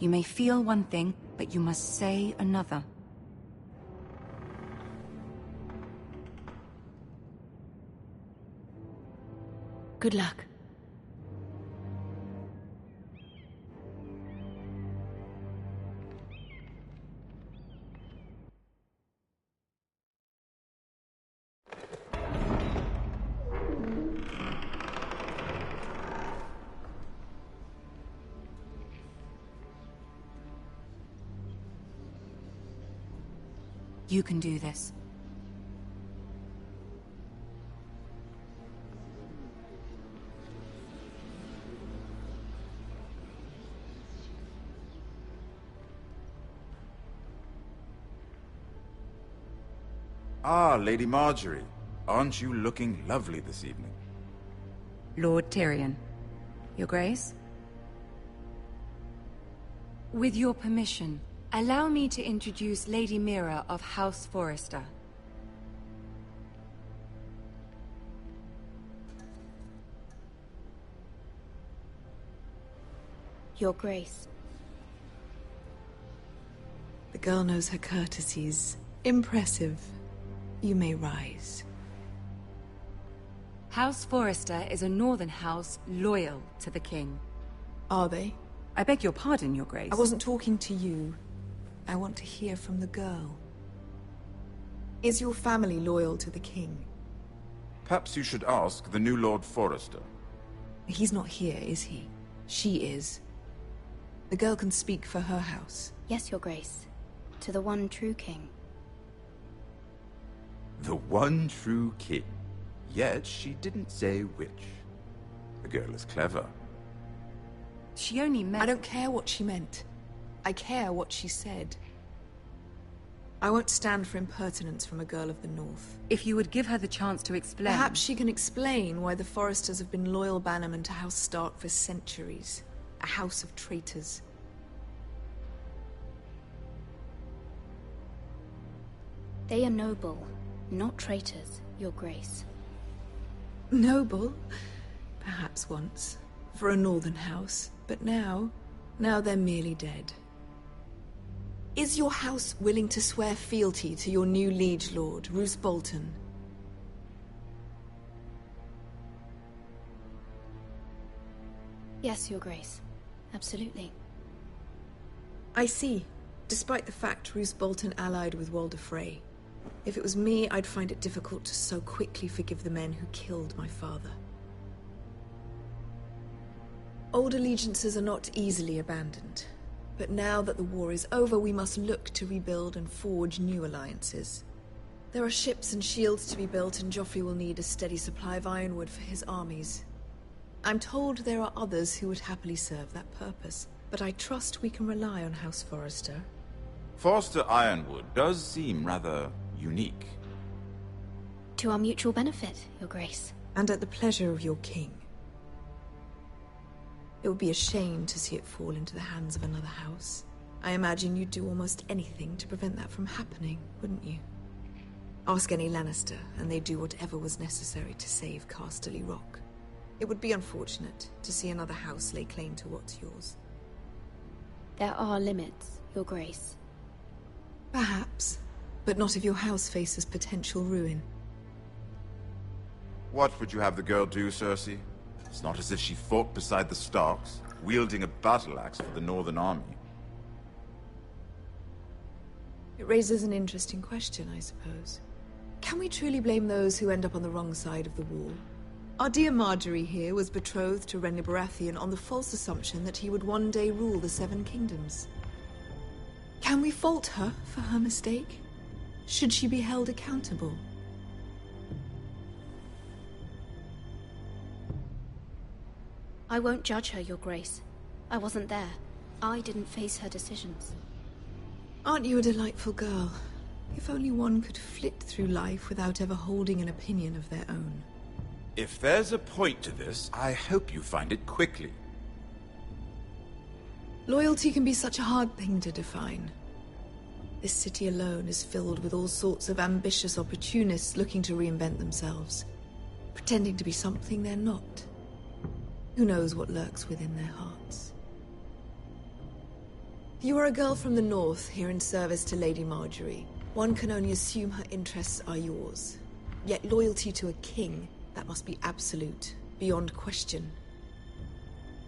You may feel one thing, but you must say another. Good luck. You can do this. Ah, Lady Marjorie. Aren't you looking lovely this evening? Lord Tyrion. Your Grace? With your permission, allow me to introduce Lady Mira of House Forrester. Your Grace. The girl knows her courtesies. Impressive. You may rise. House Forrester is a northern house loyal to the king. Are they? I beg your pardon, Your Grace. I wasn't talking to you. I want to hear from the girl. Is your family loyal to the king? Perhaps you should ask the new Lord Forrester. He's not here, is he? She is. The girl can speak for her house. Yes, Your Grace. To the one true king. The one true king. Yet she didn't say which. The girl is clever. She only meant... I don't care what she meant. I care what she said. I won't stand for impertinence from a girl of the North. If you would give her the chance to explain... Perhaps she can explain why the Forresters have been loyal bannermen to House Stark for centuries. A house of traitors. They are noble, not traitors, Your Grace. Noble? Perhaps once. For a northern house. But now they're merely dead. Is your house willing to swear fealty to your new liege lord, Roose Bolton? Yes, Your Grace. Absolutely. I see. Despite the fact Roose Bolton allied with Walder Frey. If it was me, I'd find it difficult to so quickly forgive the men who killed my father. Old allegiances are not easily abandoned. But now that the war is over, we must look to rebuild and forge new alliances. There are ships and shields to be built, and Joffrey will need a steady supply of ironwood for his armies. I'm told there are others who would happily serve that purpose, but I trust we can rely on House Forrester. Forrester Ironwood does seem rather unique. To our mutual benefit, Your Grace. And at the pleasure of your king. It would be a shame to see it fall into the hands of another house. I imagine you'd do almost anything to prevent that from happening, wouldn't you? Ask any Lannister, and they'd do whatever was necessary to save Casterly Rock. It would be unfortunate to see another house lay claim to what's yours. There are limits, Your Grace. Perhaps, but not if your house faces potential ruin. What would you have the girl do, Cersei? It's not as if she fought beside the Starks, wielding a battle axe for the Northern Army. It raises an interesting question, I suppose. Can we truly blame those who end up on the wrong side of the wall? Our dear Marjorie here was betrothed to Renly Baratheon on the false assumption that he would one day rule the Seven Kingdoms. Can we fault her for her mistake? Should she be held accountable? I won't judge her, Your Grace. I wasn't there. I didn't face her decisions. Aren't you a delightful girl? If only one could flit through life without ever holding an opinion of their own. If there's a point to this, I hope you find it quickly. Loyalty can be such a hard thing to define. This city alone is filled with all sorts of ambitious opportunists looking to reinvent themselves, pretending to be something they're not. Who knows what lurks within their hearts? You are a girl from the north, here in service to Lady Marjorie. One can only assume her interests are yours. Yet loyalty to a king, that must be absolute, beyond question.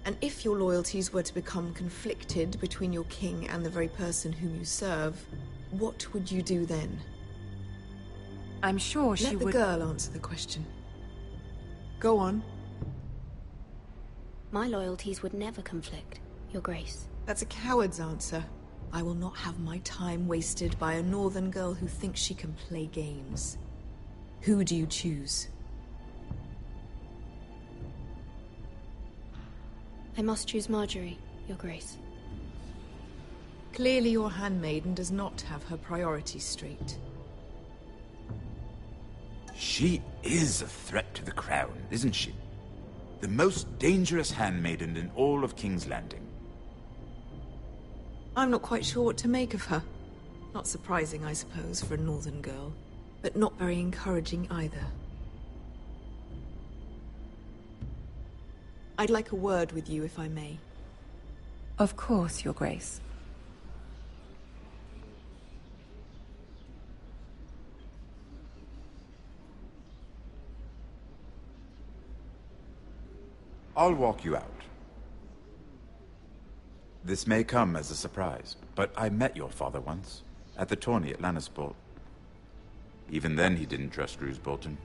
And if your loyalties were to become conflicted between your king and the very person whom you serve, what would you do then? I'm sure she would... Let the girl answer the question. Go on. My loyalties would never conflict, Your Grace. That's a coward's answer. I will not have my time wasted by a northern girl who thinks she can play games. Who do you choose? I must choose Marjorie, Your Grace. Clearly your handmaiden does not have her priorities straight. She is a threat to the crown, isn't she? The most dangerous handmaiden in all of King's Landing. I'm not quite sure what to make of her. Not surprising, I suppose, for a northern girl, but not very encouraging either. I'd like a word with you, if I may. Of course, Your Grace. I'll walk you out. This may come as a surprise, but I met your father once, at the tourney at Lannisport. Even then he didn't trust Roose Bolton.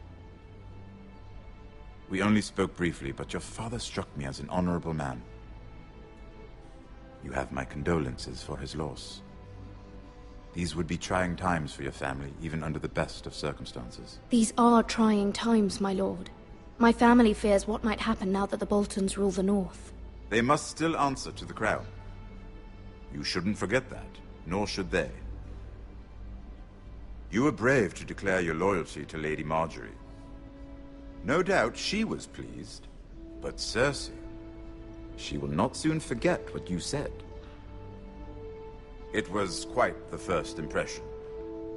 We only spoke briefly, but your father struck me as an honorable man. You have my condolences for his loss. These would be trying times for your family, even under the best of circumstances. These are trying times, my lord. My family fears what might happen now that the Boltons rule the North. They must still answer to the crown. You shouldn't forget that, nor should they. You were brave to declare your loyalty to Lady Marjorie. No doubt she was pleased, but Cersei, she will not soon forget what you said. It was quite the first impression.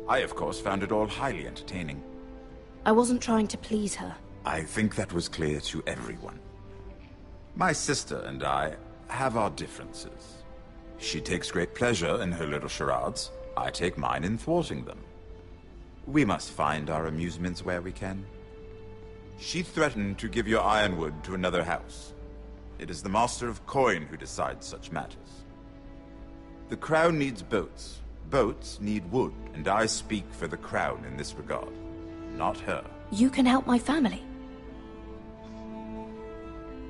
I, of course, found it all highly entertaining. I wasn't trying to please her. I think that was clear to everyone. My sister and I have our differences. She takes great pleasure in her little charades. I take mine in thwarting them. We must find our amusements where we can. She threatened to give your ironwood to another house. It is the Master of Coin who decides such matters. The crown needs boats. Boats need wood, and I speak for the crown in this regard, not her. You can help my family.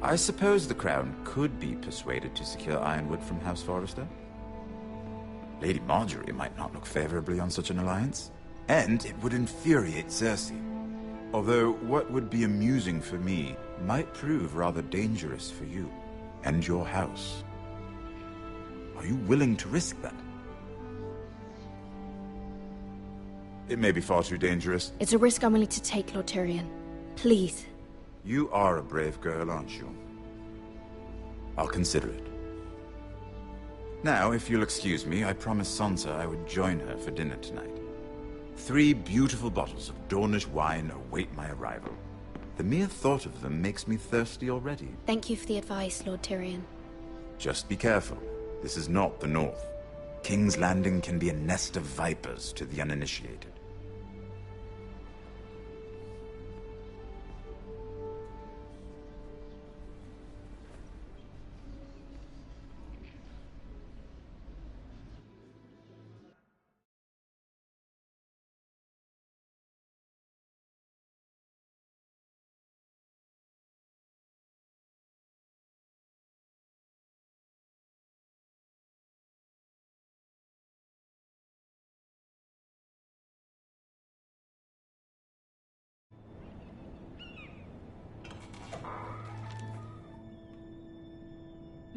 I suppose the crown could be persuaded to secure ironwood from House Forrester. Lady Marjorie might not look favorably on such an alliance, and it would infuriate Cersei. Although what would be amusing for me might prove rather dangerous for you and your house. Are you willing to risk that? It may be far too dangerous. It's a risk I'm willing to take, Lord Tyrion. Please. You are a brave girl, aren't you? I'll consider it. Now, if you'll excuse me, I promised Sansa I would join her for dinner tonight. 3 beautiful bottles of Dornish wine await my arrival. The mere thought of them makes me thirsty already. Thank you for the advice, Lord Tyrion. Just be careful. This is not the North. King's Landing can be a nest of vipers to the uninitiated.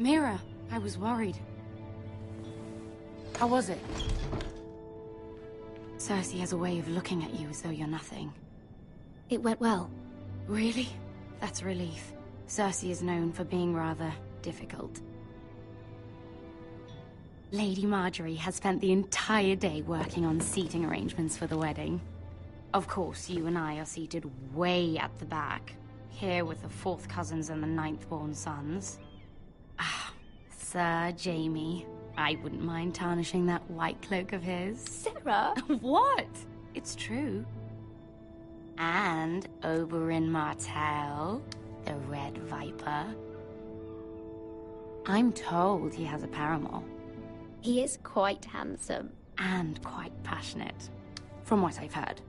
Mira, I was worried. How was it? Cersei has a way of looking at you as though you're nothing. It went well. Really? That's a relief. Cersei is known for being rather difficult. Lady Marjorie has spent the entire day working on seating arrangements for the wedding. Of course, you and I are seated way at the back, here with the 4th cousins and the 9th-born sons. Ah, Sir Jaime. I wouldn't mind tarnishing that white cloak of his. Sarah! What? It's true. And Oberyn Martell, the Red Viper. I'm told he has a paramour. He is quite handsome. And quite passionate, from what I've heard.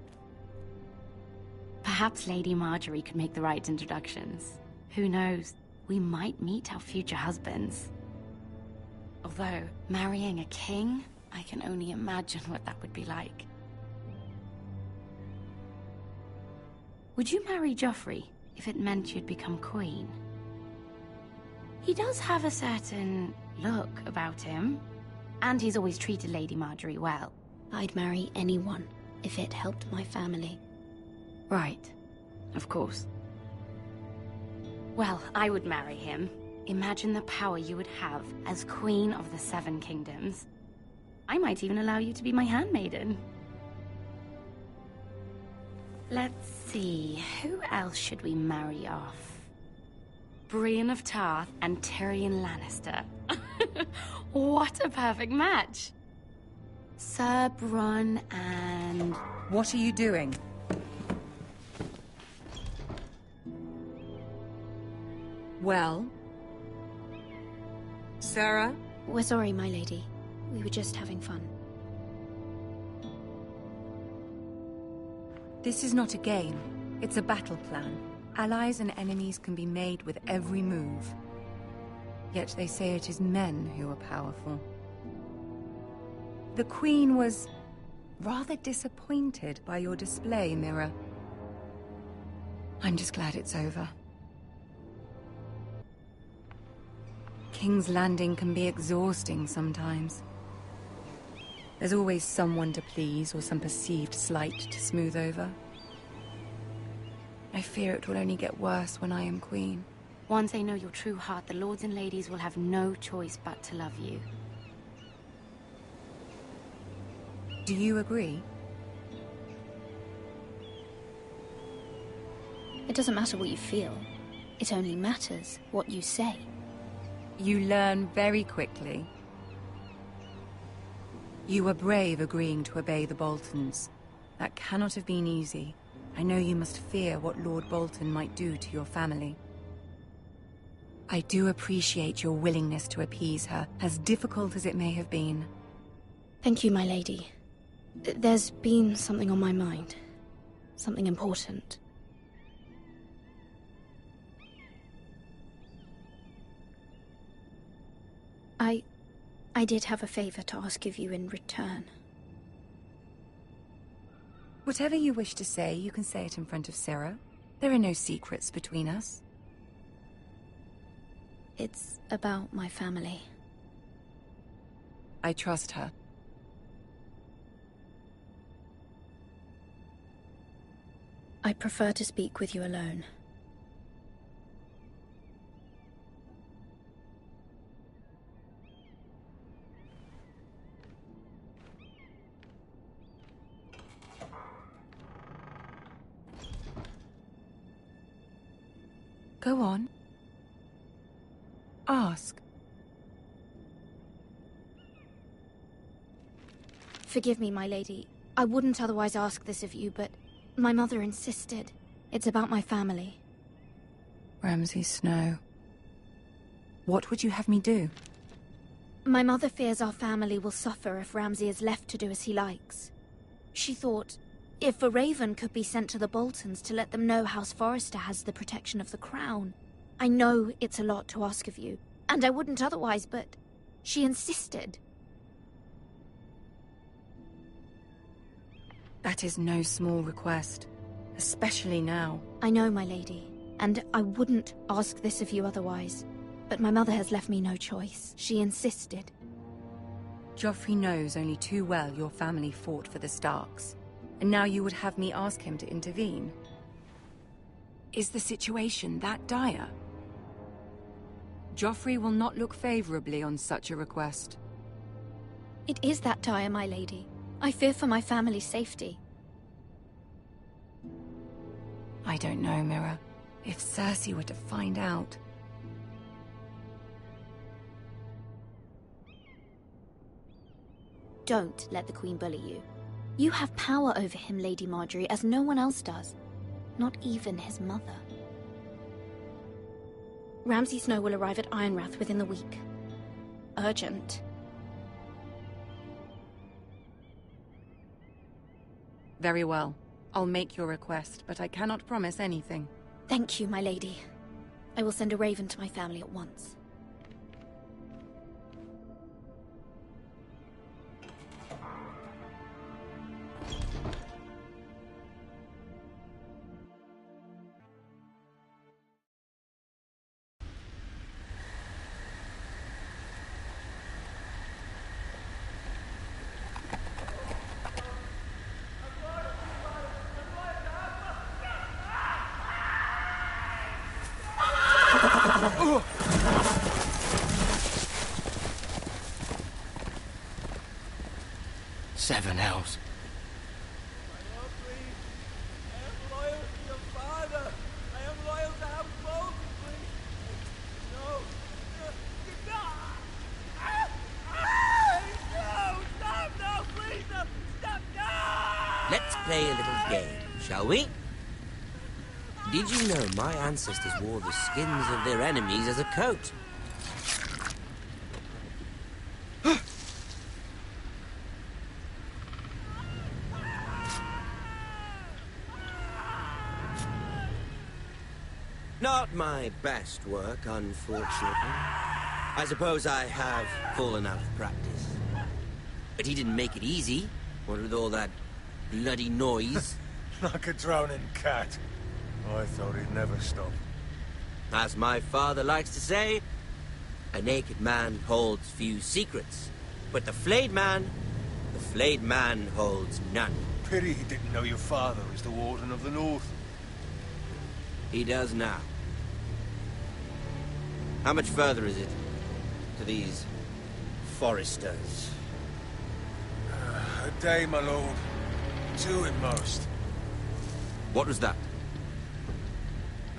Perhaps Lady Marjorie could make the right introductions. Who knows? We might meet our future husbands. Although, marrying a king, I can only imagine what that would be like. Would you marry Joffrey if it meant you'd become queen? He does have a certain look about him, and he's always treated Lady Marjorie well. I'd marry anyone if it helped my family. Right. Of course. Well, I would marry him. Imagine the power you would have as Queen of the Seven Kingdoms. I might even allow you to be my handmaiden. Let's see, who else should we marry off? Brienne of Tarth and Tyrion Lannister. What a perfect match! Sir Bronn and... What are you doing? Well? Sarah? We're sorry, my lady. We were just having fun. This is not a game. It's a battle plan. Allies and enemies can be made with every move. Yet they say it is men who are powerful. The Queen was rather disappointed by your display, Mira. I'm just glad it's over. King's Landing can be exhausting sometimes. There's always someone to please or some perceived slight to smooth over. I fear it will only get worse when I am queen. Once they know your true heart, the lords and ladies will have no choice but to love you. Do you agree? It doesn't matter what you feel. It only matters what you say. You learn very quickly. You were brave agreeing to obey the Boltons. That cannot have been easy. I know you must fear what Lord Bolton might do to your family. I do appreciate your willingness to appease her, as difficult as it may have been. Thank you, my lady. There's been something on my mind. Something important. I did have a favor to ask of you in return. Whatever you wish to say, you can say it in front of Sarah. There are no secrets between us. It's about my family. I trust her. I prefer to speak with you alone. Go on. Ask. Forgive me, my lady. I wouldn't otherwise ask this of you, but my mother insisted. It's about my family. Ramsay Snow. What would you have me do? My mother fears our family will suffer if Ramsay is left to do as he likes. She thought, if a raven could be sent to the Boltons to let them know House Forrester has the protection of the crown. I know it's a lot to ask of you, and I wouldn't otherwise, but she insisted. That is no small request, especially now. I know, my lady, and I wouldn't ask this of you otherwise, but my mother has left me no choice. She insisted. Joffrey knows only too well your family fought for the Starks. And now you would have me ask him to intervene? Is the situation that dire? Joffrey will not look favorably on such a request. It is that dire, my lady. I fear for my family's safety. I don't know, Mira. If Cersei were to find out... Don't let the Queen bully you. You have power over him, Lady Marjorie, as no one else does. Not even his mother. Ramsay Snow will arrive at Ironrath within the week. Urgent. Very well. I'll make your request, but I cannot promise anything. Thank you, my lady. I will send a raven to my family at once. Seven hells. Let's play a little game, shall we? Did you know my ancestors wore the skins of their enemies as a coat? Not my best work, unfortunately. I suppose I have fallen out of practice. But he didn't make it easy, what with all that bloody noise. Like a drowning cat. I thought he'd never stop. As my father likes to say, a naked man holds few secrets. But the flayed man holds none. Pity he didn't know your father was the Warden of the North. He does now. How much further is it to these foresters? A day, my lord. 2 at most. What was that?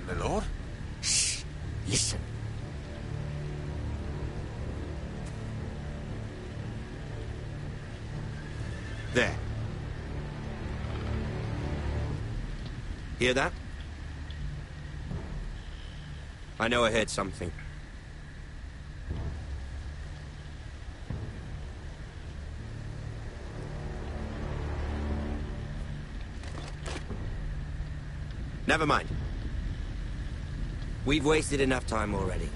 My lord? Shh! Listen. There. Hear that? I know I heard something. Never mind. We've wasted enough time already.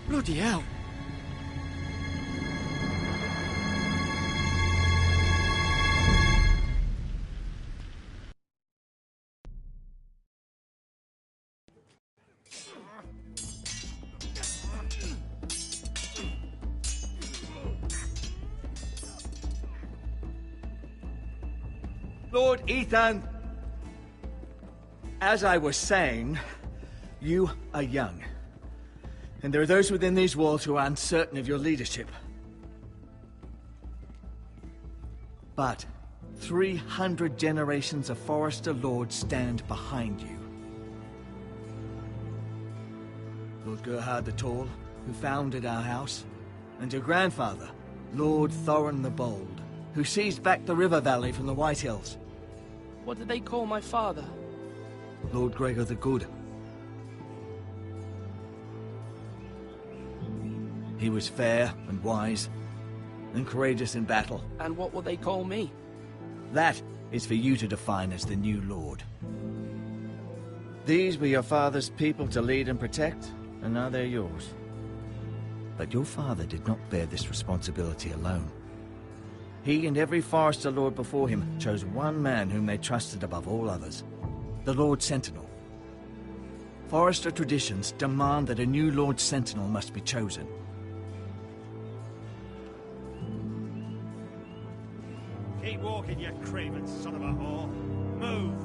Bloody hell. Lord Ethan, as I was saying, you are young. And there are those within these walls who are uncertain of your leadership. But 300 generations of Forester Lords stand behind you. Lord Gerhard the Tall, who founded our house, and your grandfather, Lord Thorin the Bold, who seized back the river valley from the White Hills. What did they call my father? Lord Gregor the Good. He was fair and wise, and courageous in battle. And what will they call me? That is for you to define as the new Lord. These were your father's people to lead and protect, and now they're yours. But your father did not bear this responsibility alone. He and every Forester Lord before him chose one man whom they trusted above all others, the Lord Sentinel. Forester traditions demand that a new Lord Sentinel must be chosen. Keep walking, you craven son of a whore. Move!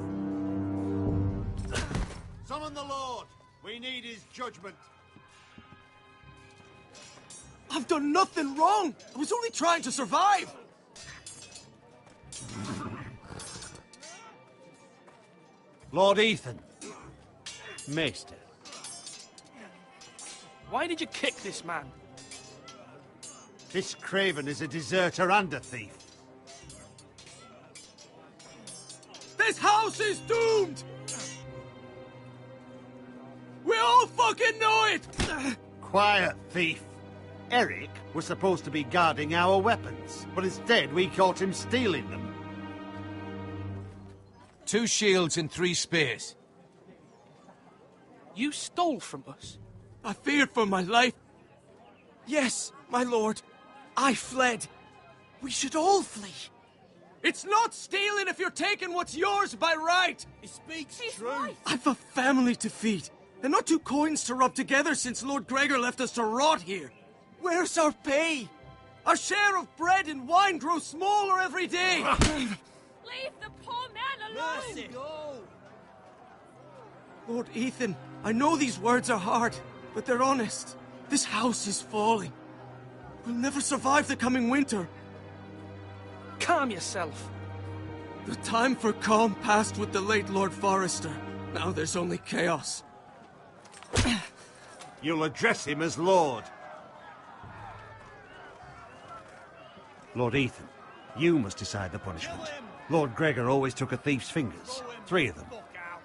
Summon the Lord! We need his judgment. I've done nothing wrong! I was only trying to survive! Lord Ethan. Maester. Why did you kick this man? This craven is a deserter and a thief. This house is doomed! We all You fucking know it! Quiet, thief. Eric was supposed to be guarding our weapons, but instead we caught him stealing them. 2 shields and 3 spears. You stole from us? I feared for my life. Yes, my lord. I fled. We should all flee. It's not stealing if you're taking what's yours by right. He speaks truth. I've a family to feed, and not 2 coins to rub together since Lord Gregor left us to rot here. Where's our pay? Our share of bread and wine grows smaller every day. Leave the poor man alone! Mercy. No. Lord Ethan, I know these words are hard, but they're honest. This house is falling. We'll never survive the coming winter. Calm yourself. The time for calm passed with the late Lord Forrester. Now there's only chaos. You'll address him as Lord. Lord Ethan, you must decide the punishment. Lord Gregor always took a thief's fingers. 3 of them.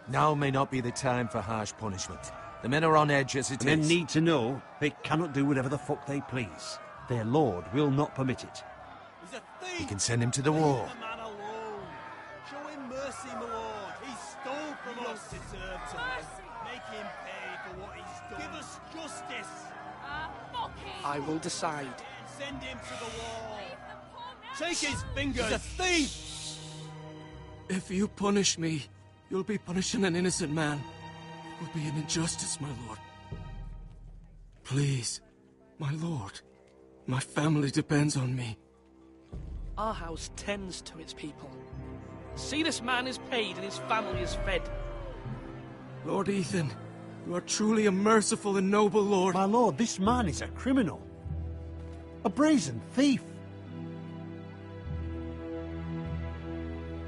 Now may not be the time for harsh punishment. The men are on edge as it is. Men need to know they cannot do whatever the fuck they please. Their lord will not permit it. He's a thief. We can send him to the wall. Leave the man alone. Show him mercy, my lord. He stole from us. Deserve to make him pay for what he's done. Give us justice. Fuck him! I will decide. Send him to the wall. Take his fingers. He's a thief. If you punish me, you'll be punishing an innocent man. It will be an injustice, my lord. Please, my lord. My family depends on me. Our house tends to its people. See, this man is paid and his family is fed. Lord Ethan, you are truly a merciful and noble lord. My lord, this man is a criminal. A brazen thief.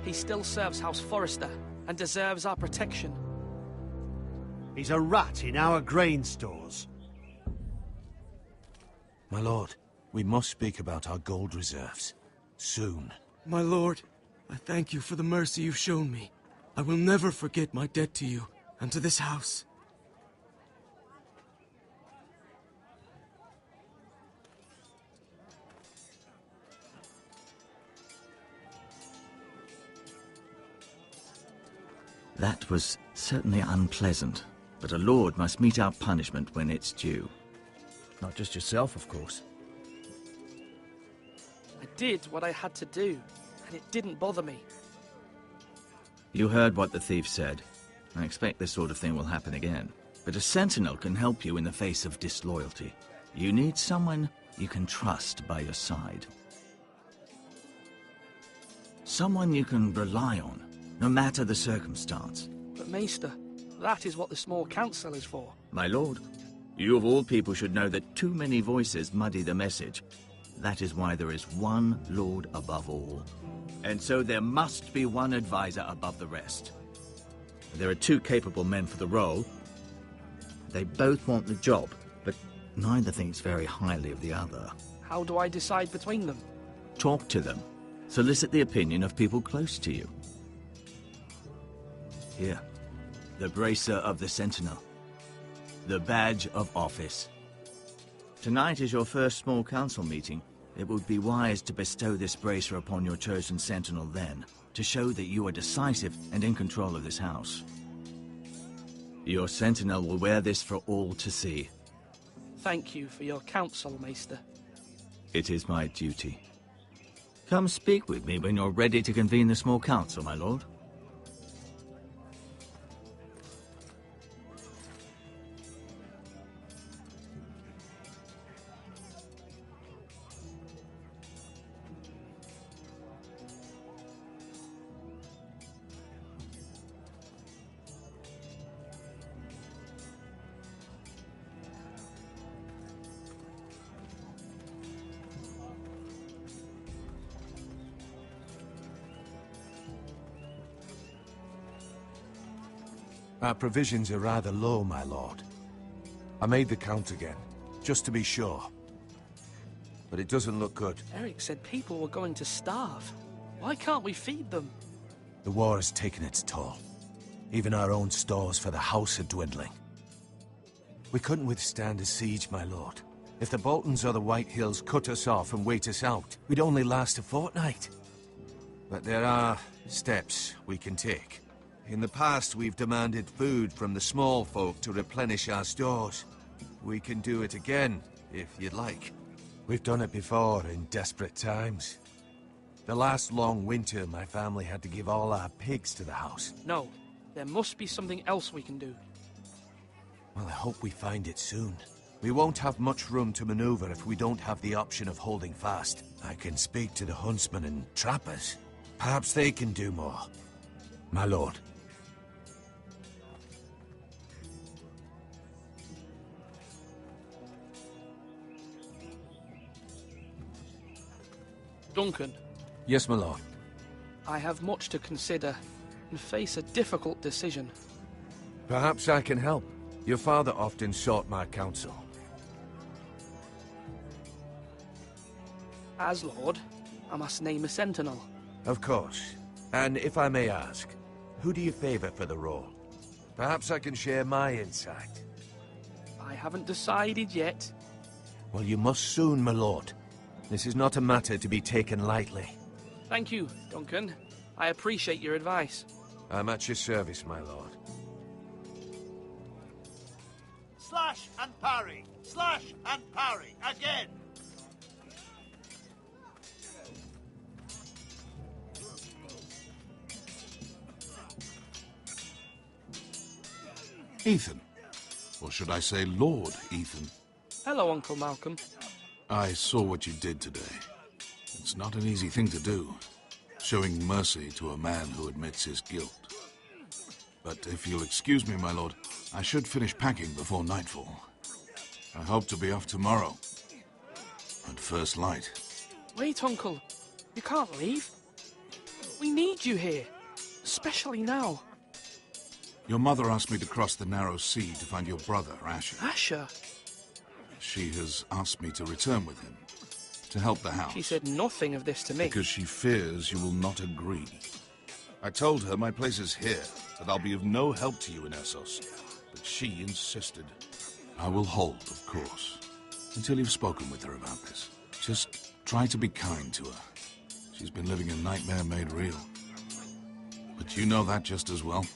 He still serves House Forrester and deserves our protection. He's a rat in our grain stores. My lord, we must speak about our gold reserves. Soon. My lord, I thank you for the mercy you've shown me. I will never forget my debt to you and to this house. That was certainly unpleasant, but a lord must mete out punishment when it's due. Not just yourself, of course. I did what I had to do, and it didn't bother me. You heard what the thief said. I expect this sort of thing will happen again. But a sentinel can help you in the face of disloyalty. You need someone you can trust by your side. Someone you can rely on, no matter the circumstance. But Maester, that is what the small council is for. My lord, you of all people should know that too many voices muddy the message. That is why there is one lord above all. And so there must be one advisor above the rest. There are 2 capable men for the role. They both want the job, but neither thinks very highly of the other. How do I decide between them? Talk to them. Solicit the opinion of people close to you. Here, the bracer of the Sentinel. The badge of office. Tonight is your first small council meeting. It would be wise to bestow this bracer upon your chosen Sentinel then, to show that you are decisive and in control of this house. Your Sentinel will wear this for all to see. Thank you for your counsel, Maester. It is my duty. Come speak with me when you're ready to convene the small council, my lord. Our provisions are rather low, my lord. I made the count again, just to be sure. But it doesn't look good. Eric said people were going to starve. Why can't we feed them? The war has taken its toll. Even our own stores for the house are dwindling. We couldn't withstand a siege, my lord. If the Boltons or the White Hills cut us off and wait us out, we'd only last a fortnight. But there are steps we can take. In the past, we've demanded food from the small folk to replenish our stores. We can do it again, if you'd like. We've done it before in desperate times. The last long winter, my family had to give all our pigs to the house. No, there must be something else we can do. Well, I hope we find it soon. We won't have much room to maneuver if we don't have the option of holding fast. I can speak to the huntsmen and trappers. Perhaps they can do more. My lord. Duncan. Yes, my lord. I have much to consider and face a difficult decision. Perhaps I can help. Your father often sought my counsel. As Lord, I must name a sentinel. Of course. And if I may ask, who do you favor for the role? Perhaps I can share my insight. I haven't decided yet. Well, you must soon, my lord. This is not a matter to be taken lightly. Thank you, Duncan. I appreciate your advice. I'm at your service, my lord. Slash and parry! Slash and parry! Again! Ethan. Or should I say Lord Ethan? Hello, Uncle Malcolm. I saw what you did today. It's not an easy thing to do, showing mercy to a man who admits his guilt. But if you'll excuse me, my lord, I should finish packing before nightfall. I hope to be off tomorrow. At first light. Wait, Uncle. You can't leave. We need you here. Especially now. Your mother asked me to cross the narrow sea to find your brother, Asher. Asher? She has asked me to return with him, to help the house. She said nothing of this to me. Because she fears you will not agree. I told her my place is here, that I'll be of no help to you in Essos. But she insisted. I will hold, of course, until you've spoken with her about this. Just try to be kind to her. She's been living a nightmare made real. But you know that just as well.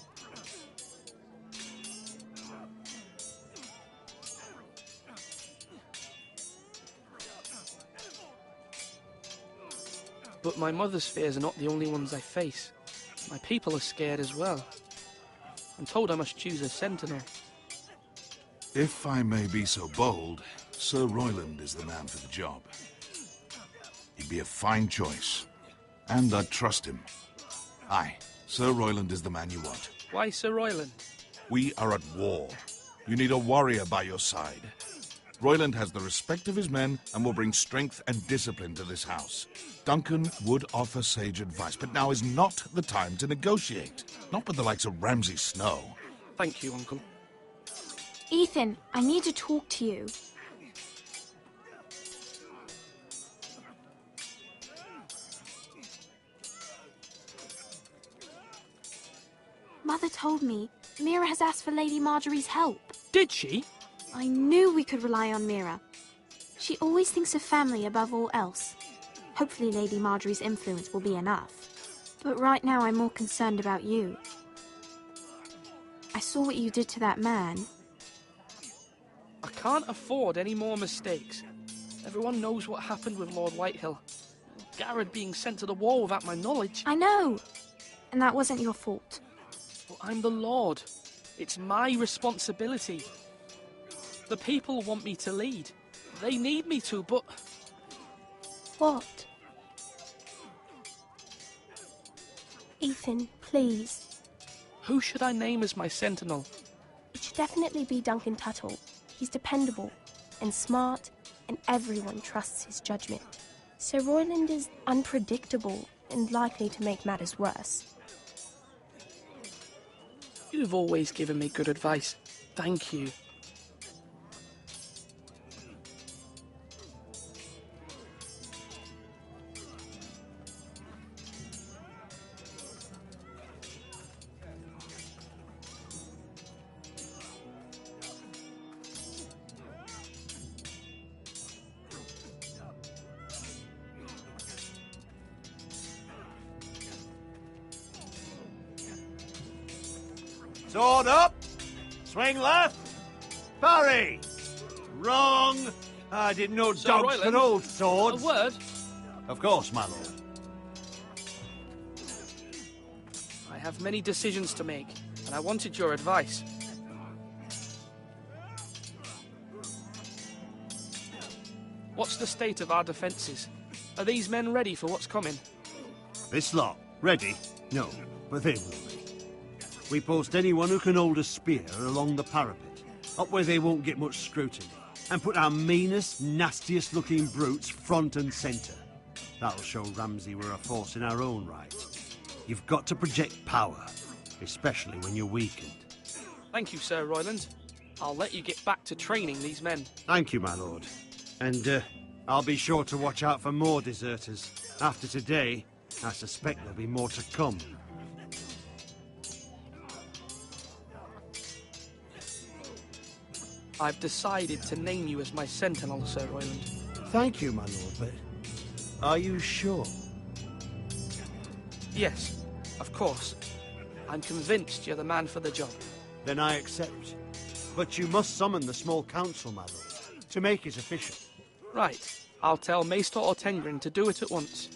But my mother's fears are not the only ones I face. My people are scared as well. I'm told I must choose a sentinel. If I may be so bold, Sir Royland is the man for the job. He'd be a fine choice, and I'd trust him. Aye, Sir Royland is the man you want. Why Sir Royland? We are at war. You need a warrior by your side. Royland has the respect of his men and will bring strength and discipline to this house. Duncan would offer sage advice, but now is not the time to negotiate. Not with the likes of Ramsay Snow. Thank you, Uncle. Ethan, I need to talk to you. Mother told me Mira has asked for Lady Marjorie's help. Did she? I knew we could rely on Mira. She always thinks of family above all else. Hopefully Lady Marjorie's influence will be enough. But right now I'm more concerned about you. I saw what you did to that man. I can't afford any more mistakes. Everyone knows what happened with Lord Whitehill. Garrett being sent to the war without my knowledge. I know. And that wasn't your fault. Well, I'm the Lord. It's my responsibility. The people want me to lead. They need me to, but... What? Ethan, please. Who should I name as my sentinel? It should definitely be Duncan Tuttle. He's dependable and smart, and everyone trusts his judgment. Sir Royland is unpredictable and likely to make matters worse. You've always given me good advice. Thank you. Sword up! Swing left! Parry! Wrong! I didn't know Sir dogs Royland, could hold swords. A word? Of course, my lord. I have many decisions to make, and I wanted your advice. What's the state of our defences? Are these men ready for what's coming? This lot, ready? No, but they will be. We post anyone who can hold a spear along the parapet, up where they won't get much scrutiny, and put our meanest, nastiest looking brutes front and centre. That'll show Ramsay we're a force in our own right. You've got to project power, especially when you're weakened. Thank you, Sir Royland. I'll let you get back to training these men. Thank you, my lord. And I'll be sure to watch out for more deserters. After today, I suspect there'll be more to come. I've decided to name you as my sentinel, Sir Royland. Thank you, my lord, but are you sure? Yes, of course. I'm convinced you're the man for the job. Then I accept. But you must summon the small council, my lord, to make it official. Right. I'll tell Maester Ortengrin to do it at once.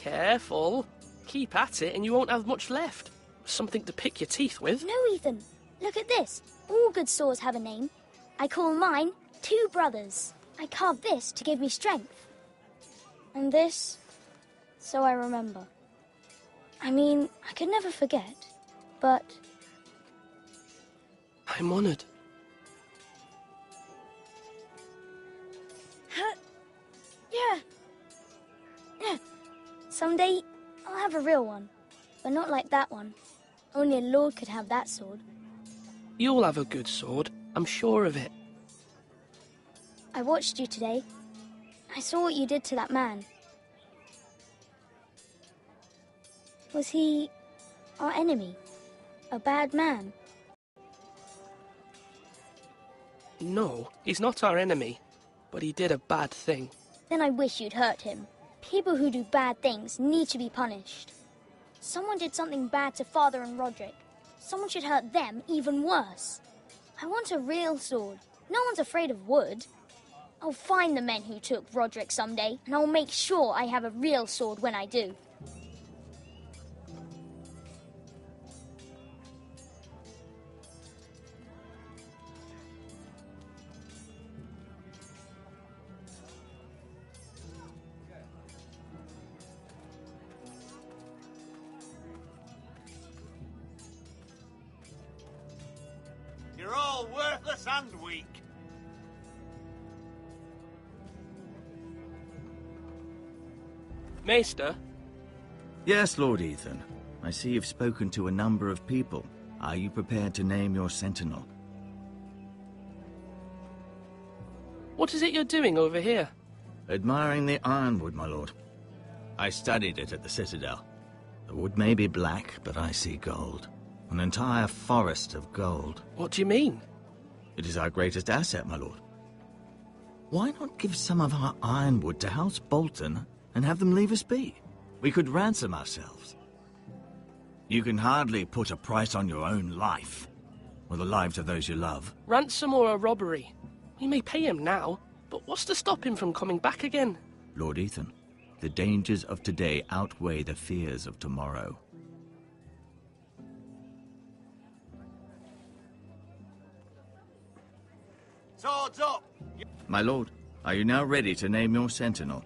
Careful. Keep at it and you won't have much left. Something to pick your teeth with. No, Ethan. Look at this. All good swords have a name. I call mine Two Brothers. I carved this to give me strength. And this, so I remember. I mean, I could never forget, but... I'm honoured. Yeah. Someday, I'll have a real one. But not like that one. Only a lord could have that sword. You'll have a good sword. I'm sure of it. I watched you today. I saw what you did to that man. Was he our enemy? A bad man? No, he's not our enemy. But he did a bad thing. Then I wish you'd hurt him. People who do bad things need to be punished. Someone did something bad to Father and Roderick. Someone should hurt them even worse. I want a real sword. No one's afraid of wood. I'll find the men who took Roderick someday, and I'll make sure I have a real sword when I do. You're all worthless and weak. Maester? Yes, Lord Ethan. I see you've spoken to a number of people. Are you prepared to name your sentinel? What is it you're doing over here? Admiring the ironwood, my lord. I studied it at the Citadel. The wood may be black, but I see gold. An entire forest of gold. What do you mean? It is our greatest asset, my lord. Why not give some of our ironwood to House Bolton and have them leave us be? We could ransom ourselves. You can hardly put a price on your own life, or the lives of those you love. Ransom or a robbery? We may pay him now, but what's to stop him from coming back again? Lord Ethan, the dangers of today outweigh the fears of tomorrow. Swords up! My lord, are you now ready to name your sentinel?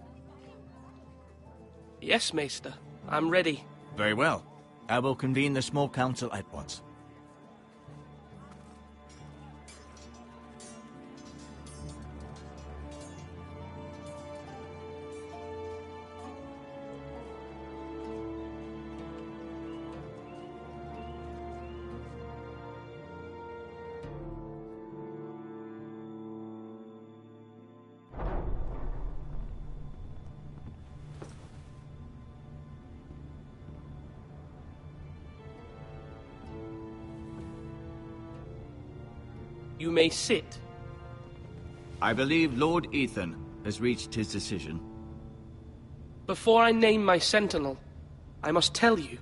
Yes, Maester. I'm ready. Very well. I will convene the small council at once. You may sit. I believe Lord Ethan has reached his decision. Before I name my sentinel, I must tell you.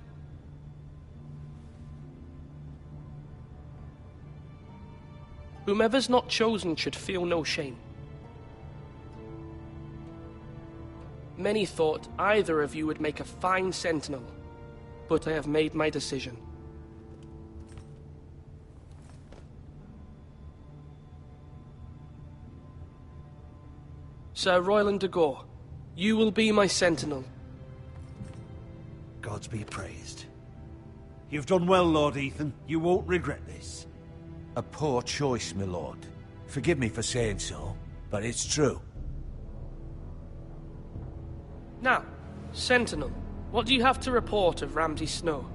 Whomever's not chosen should feel no shame. Many thought either of you would make a fine sentinel, but I have made my decision. Sir Royland de Gore, you will be my sentinel. Gods be praised. You've done well, Lord Ethan. You won't regret this. A poor choice, my lord. Forgive me for saying so, but it's true. Now, Sentinel, what do you have to report of Ramsay Snow?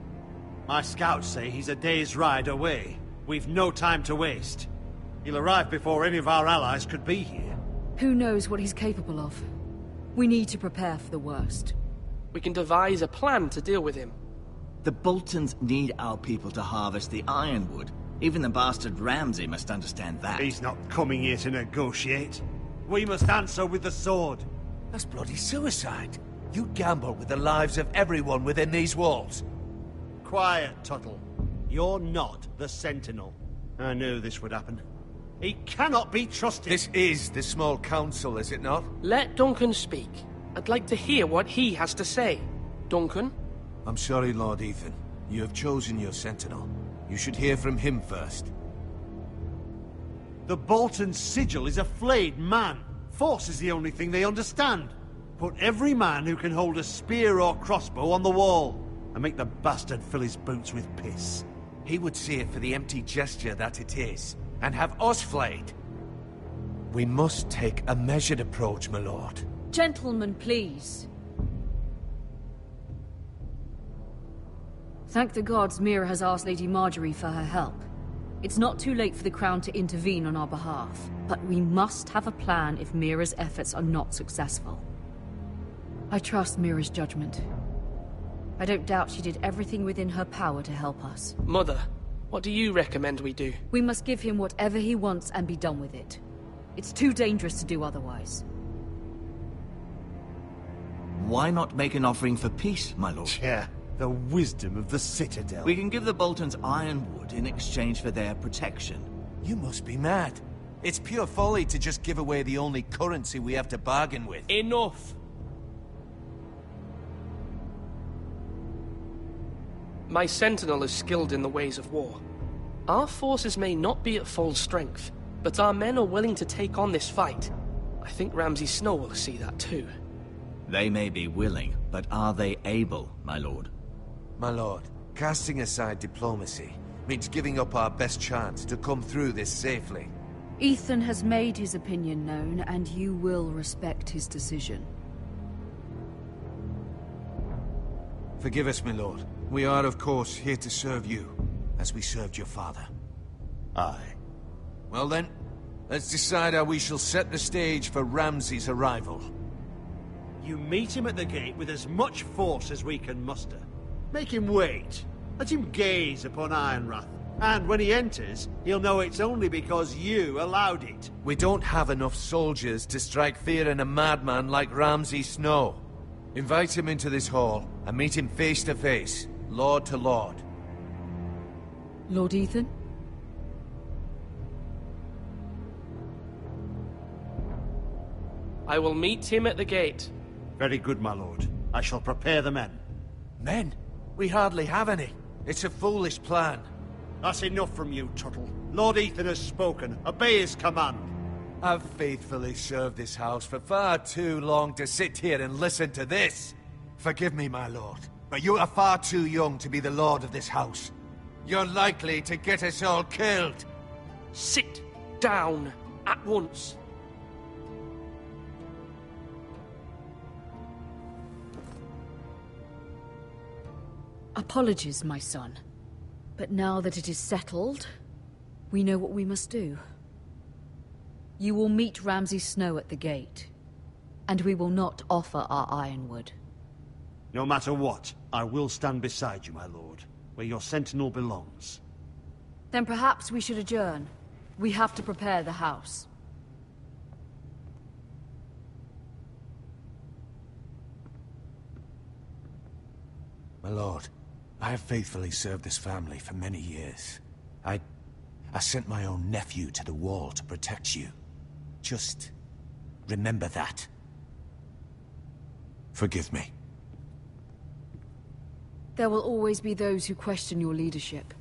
My scouts say he's a day's ride away. We've no time to waste. He'll arrive before any of our allies could be here. Who knows what he's capable of? We need to prepare for the worst. We can devise a plan to deal with him. The Boltons need our people to harvest the ironwood. Even the bastard Ramsay must understand that. He's not coming here to negotiate. We must answer with the sword. That's bloody suicide. You gamble with the lives of everyone within these walls. Quiet, Tuttle. You're not the Sentinel. I knew this would happen. He cannot be trusted. This is the small council, is it not? Let Duncan speak. I'd like to hear what he has to say. Duncan? I'm sorry, Lord Ethan. You have chosen your sentinel. You should hear from him first. The Bolton sigil is a flayed man. Force is the only thing they understand. Put every man who can hold a spear or crossbow on the wall, and make the bastard fill his boots with piss. He would see it for the empty gesture that it is, and have us flayed. We must take a measured approach, my lord. Gentlemen, please. Thank the gods Mira has asked Lady Marjorie for her help. It's not too late for the Crown to intervene on our behalf, but we must have a plan if Mira's efforts are not successful. I trust Mira's judgment. I don't doubt she did everything within her power to help us. Mother, what do you recommend we do? We must give him whatever he wants and be done with it. It's too dangerous to do otherwise. Why not make an offering for peace, my lord? Yeah, the wisdom of the Citadel. We can give the Boltons ironwood in exchange for their protection. You must be mad. It's pure folly to just give away the only currency we have to bargain with. Enough! My sentinel is skilled in the ways of war. Our forces may not be at full strength, but our men are willing to take on this fight. I think Ramsay Snow will see that too. They may be willing, but are they able, my lord? My lord, casting aside diplomacy means giving up our best chance to come through this safely. Ethan has made his opinion known, and you will respect his decision. Forgive us, my lord. We are, of course, here to serve you, as we served your father. Aye. Well then, let's decide how we shall set the stage for Ramsay's arrival. You meet him at the gate with as much force as we can muster. Make him wait. Let him gaze upon Ironrath. And when he enters, he'll know it's only because you allowed it. We don't have enough soldiers to strike fear in a madman like Ramsay Snow. Invite him into this hall, and meet him face to face, lord to lord. Lord Ethan? I will meet him at the gate. Very good, my lord. I shall prepare the men. Men? We hardly have any. It's a foolish plan. That's enough from you, Tuttle. Lord Ethan has spoken. Obey his command. I've faithfully served this house for far too long to sit here and listen to this. Forgive me, my lord, but you are far too young to be the lord of this house. You're likely to get us all killed. Sit down at once. Apologies, my son. But now that it is settled, we know what we must do. You will meet Ramsay Snow at the gate, and we will not offer our ironwood. No matter what, I will stand beside you, my lord, where your sentinel belongs. Then perhaps we should adjourn. We have to prepare the house. My lord, I have faithfully served this family for many years. I sent my own nephew to the wall to protect you. Just remember that. Forgive me. There will always be those who question your leadership,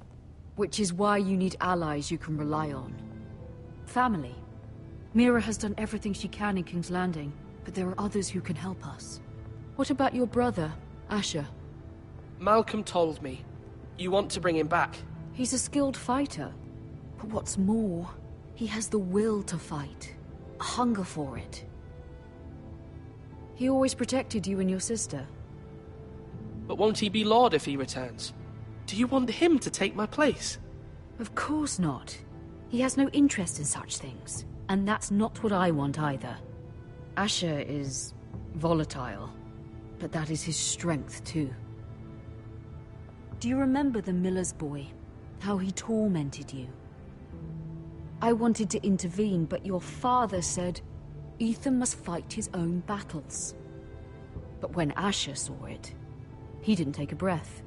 which is why you need allies you can rely on. Family. Mira has done everything she can in King's Landing, but there are others who can help us. What about your brother, Asher? Malcolm told me. You want to bring him back? He's a skilled fighter. But what's more, he has the will to fight. A hunger for it. He always protected you and your sister. But won't he be Lord if he returns? Do you want him to take my place? Of course not. He has no interest in such things. And that's not what I want either. Asher is volatile, but that is his strength too. Do you remember the miller's boy? How he tormented you? I wanted to intervene, but your father said Ethan must fight his own battles. But when Asher saw it, he didn't take a breath.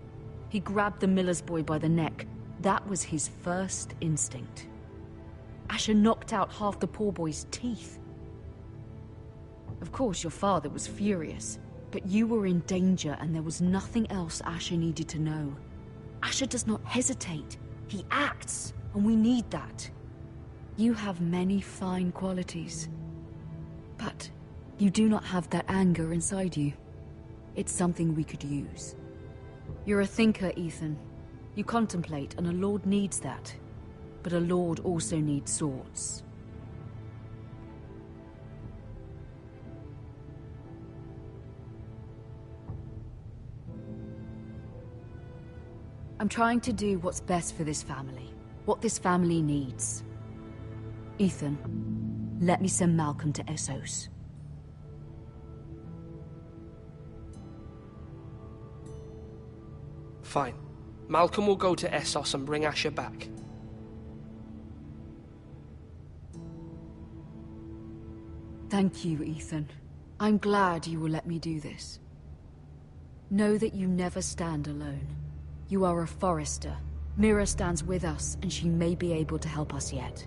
He grabbed the miller's boy by the neck. That was his first instinct. Asher knocked out half the poor boy's teeth. Of course, your father was furious, but you were in danger and there was nothing else Asher needed to know. Asher does not hesitate. He acts, and we need that. You have many fine qualities, but you do not have that anger inside you. It's something we could use. You're a thinker, Ethan. You contemplate, and a lord needs that. But a lord also needs swords. I'm trying to do what's best for this family. What this family needs. Ethan, let me send Malcolm to Essos. Fine. Malcolm will go to Essos and bring Asher back. Thank you, Ethan. I'm glad you will let me do this. Know that you never stand alone. You are a Forrester. Mira stands with us, and she may be able to help us yet.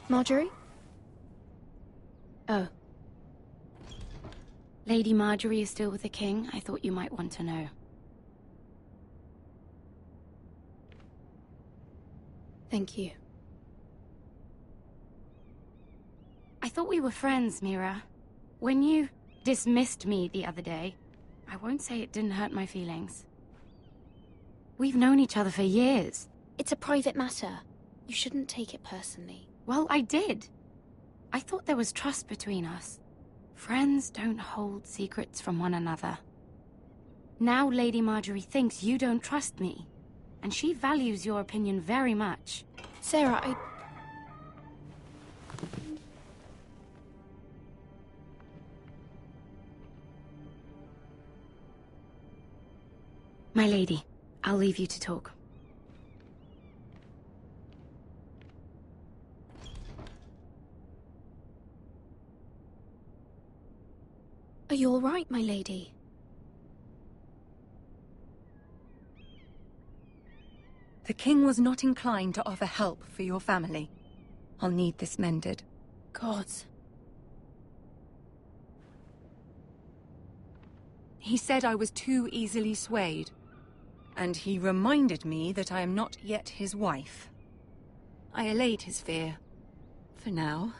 Marjorie? Oh. Lady Marjorie is still with the king. I thought you might want to know. Thank you. I thought we were friends, Mira. When you dismissed me the other day, I won't say it didn't hurt my feelings. We've known each other for years. It's a private matter. You shouldn't take it personally. Well, I did. I thought there was trust between us. Friends don't hold secrets from one another. Now Lady Marjorie thinks you don't trust me, and she values your opinion very much. Sarah, My lady, I'll leave you to talk. Are you all right, my lady? The king was not inclined to offer help for your family. I'll need this mended. Gods. He said I was too easily swayed. And he reminded me that I am not yet his wife. I allayed his fear. For now.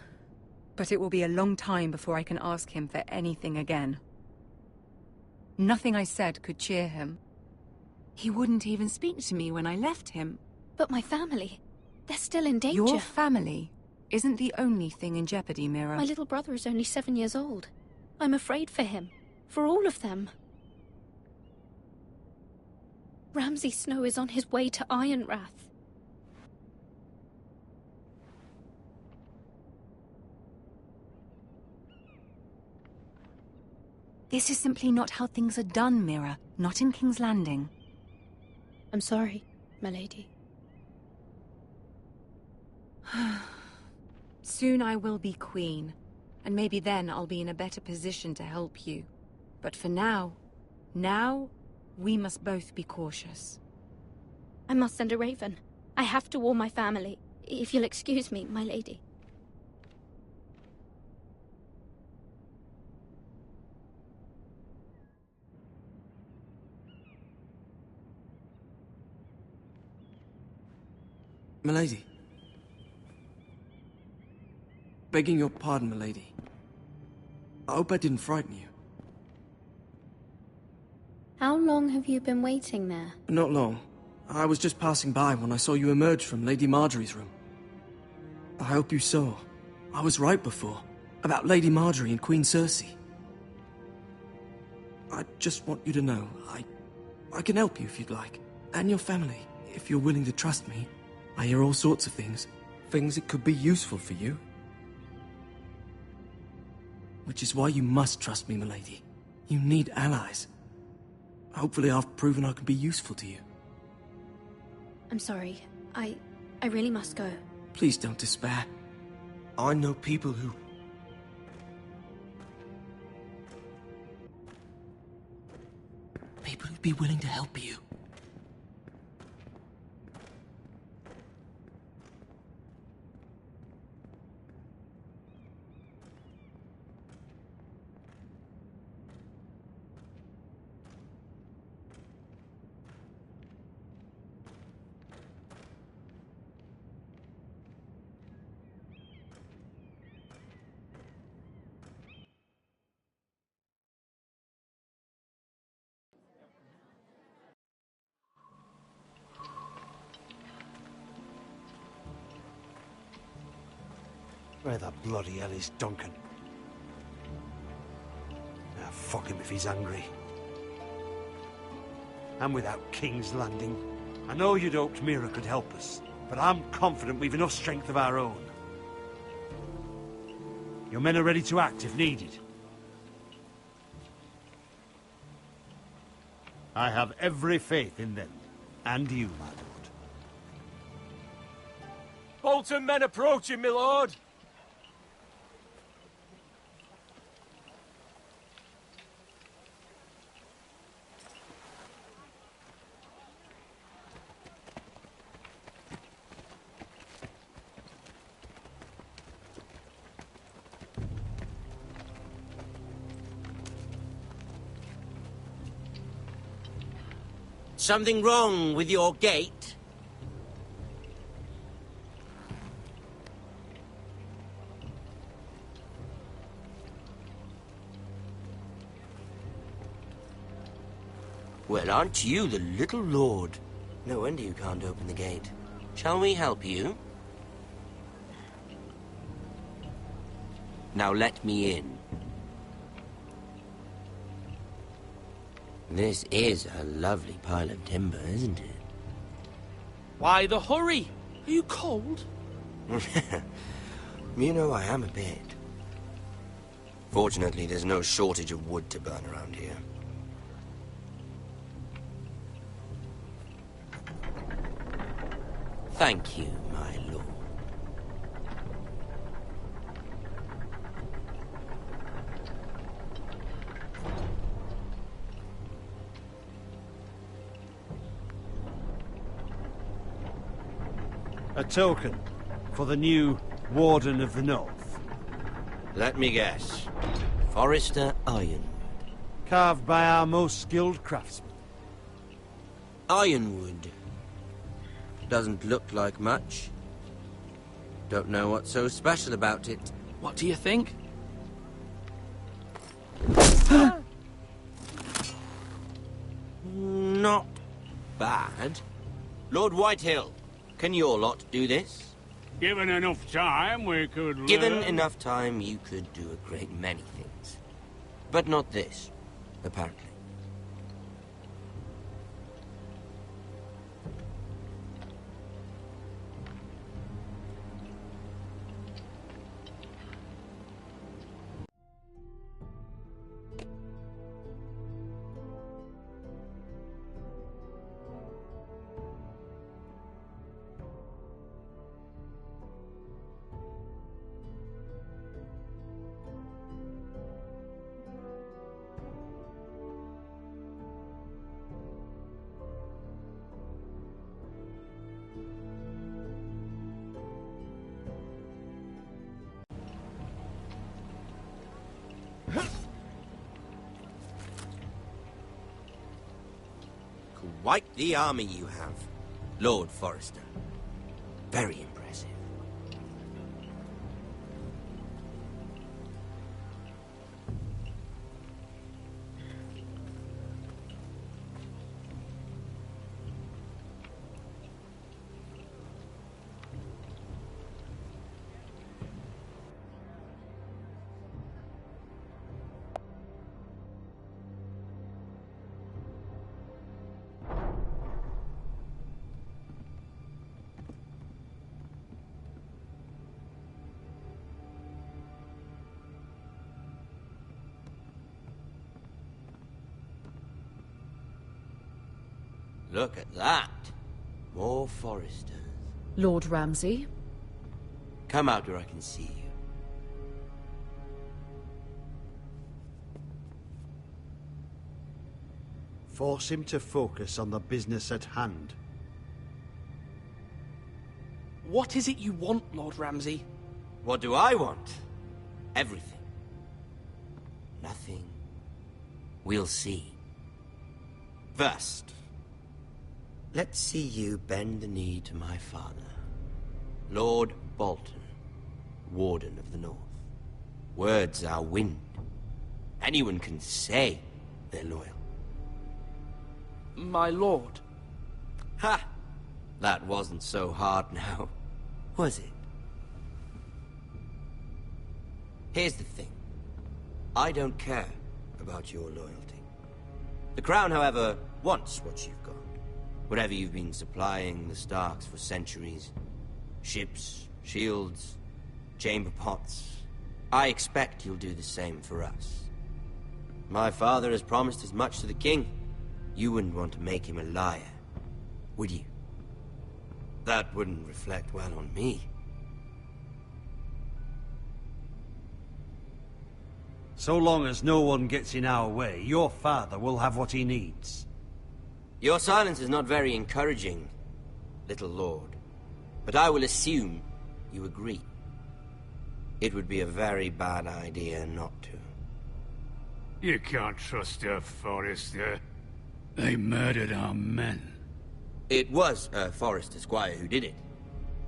But it will be a long time before I can ask him for anything again. Nothing I said could cheer him. He wouldn't even speak to me when I left him. But my family, they're still in danger. Your family isn't the only thing in jeopardy, Mira. My little brother is only 7 years old. I'm afraid for him. For all of them. Ramsay Snow is on his way to Ironrath. This is simply not how things are done, Mira. Not in King's Landing. I'm sorry, my lady. Soon I will be queen, and maybe then I'll be in a better position to help you. But for now, we must both be cautious. I must send a raven. I have to warn my family. If you'll excuse me, my lady. Milady. Begging your pardon, milady. I hope I didn't frighten you. How long have you been waiting there? Not long. I was just passing by when I saw you emerge from Lady Marjorie's room. I hope you saw. I was right before. About Lady Marjorie and Queen Cersei. I just want you to know, I can help you if you'd like. And your family, if you're willing to trust me. I hear all sorts of things. Things that could be useful for you. Which is why you must trust me, milady. You need allies. Hopefully I've proven I can be useful to you. I'm sorry. I really must go. Please don't despair. I know people who... People who'd be willing to help you. Where the bloody hell is Duncan? Ah, fuck him if he's angry. And without King's Landing. I know you'd hoped Mira could help us, but I'm confident we've enough strength of our own. Your men are ready to act if needed. I have every faith in them. And you, my lord. Bolton men approaching, my lord! Something wrong with your gate? Well, aren't you the little lord? No wonder you can't open the gate. Shall we help you? Now let me in. This is a lovely pile of timber, isn't it? Why the hurry? Are you cold? You know, I am a bit. Fortunately, there's no shortage of wood to burn around here. Thank you, my lord. A token for the new Warden of the North. Let me guess. Forrester Ironwood. Carved by our most skilled craftsmen. Ironwood. Doesn't look like much. Don't know what's so special about it. What do you think? Not bad. Lord Whitehill, can your lot do this? Given enough time, we could Given learn. enough time, you could do a great many things. But not this, apparently. Quite the army you have, Lord Forrester. Very impressive. Look at that. More Forresters. Lord Ramsay? Come out where I can see you. Force him to focus on the business at hand. What is it you want, Lord Ramsay? What do I want? Everything. Nothing. We'll see. First, let's see you bend the knee to my father, Lord Bolton, Warden of the North. Words are wind. Anyone can say they're loyal. My lord. Ha! That wasn't so hard now, was it? Here's the thing. I don't care about your loyalty. The Crown, however, wants what you've got. Whatever you've been supplying the Starks for centuries. Ships, shields, chamber pots. I expect you'll do the same for us. My father has promised as much to the king. You wouldn't want to make him a liar, would you? That wouldn't reflect well on me. So long as no one gets in our way, your father will have what he needs. Your silence is not very encouraging, little lord. But I will assume you agree. It would be a very bad idea not to. You can't trust her, Forrester. They murdered our men. It was a Forrester squire who did it.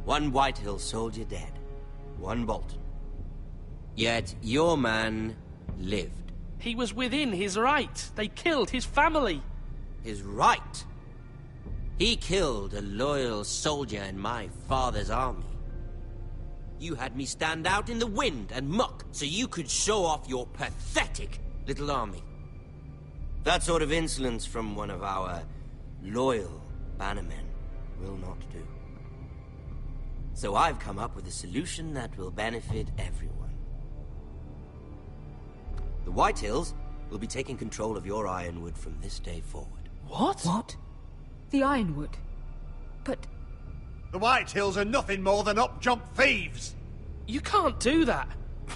One Whitehill soldier dead. One Bolton. Yet your man lived. He was within his right. They killed his family. His right? He killed a loyal soldier in my father's army. You had me stand out in the wind and muck so you could show off your pathetic little army. That sort of insolence from one of our loyal bannermen will not do. So I've come up with a solution that will benefit everyone. The Whitehills will be taking control of your Ironwood from this day forward. What? What? The Ironwood? But... The Whitehills are nothing more than up-jump thieves! You can't do that.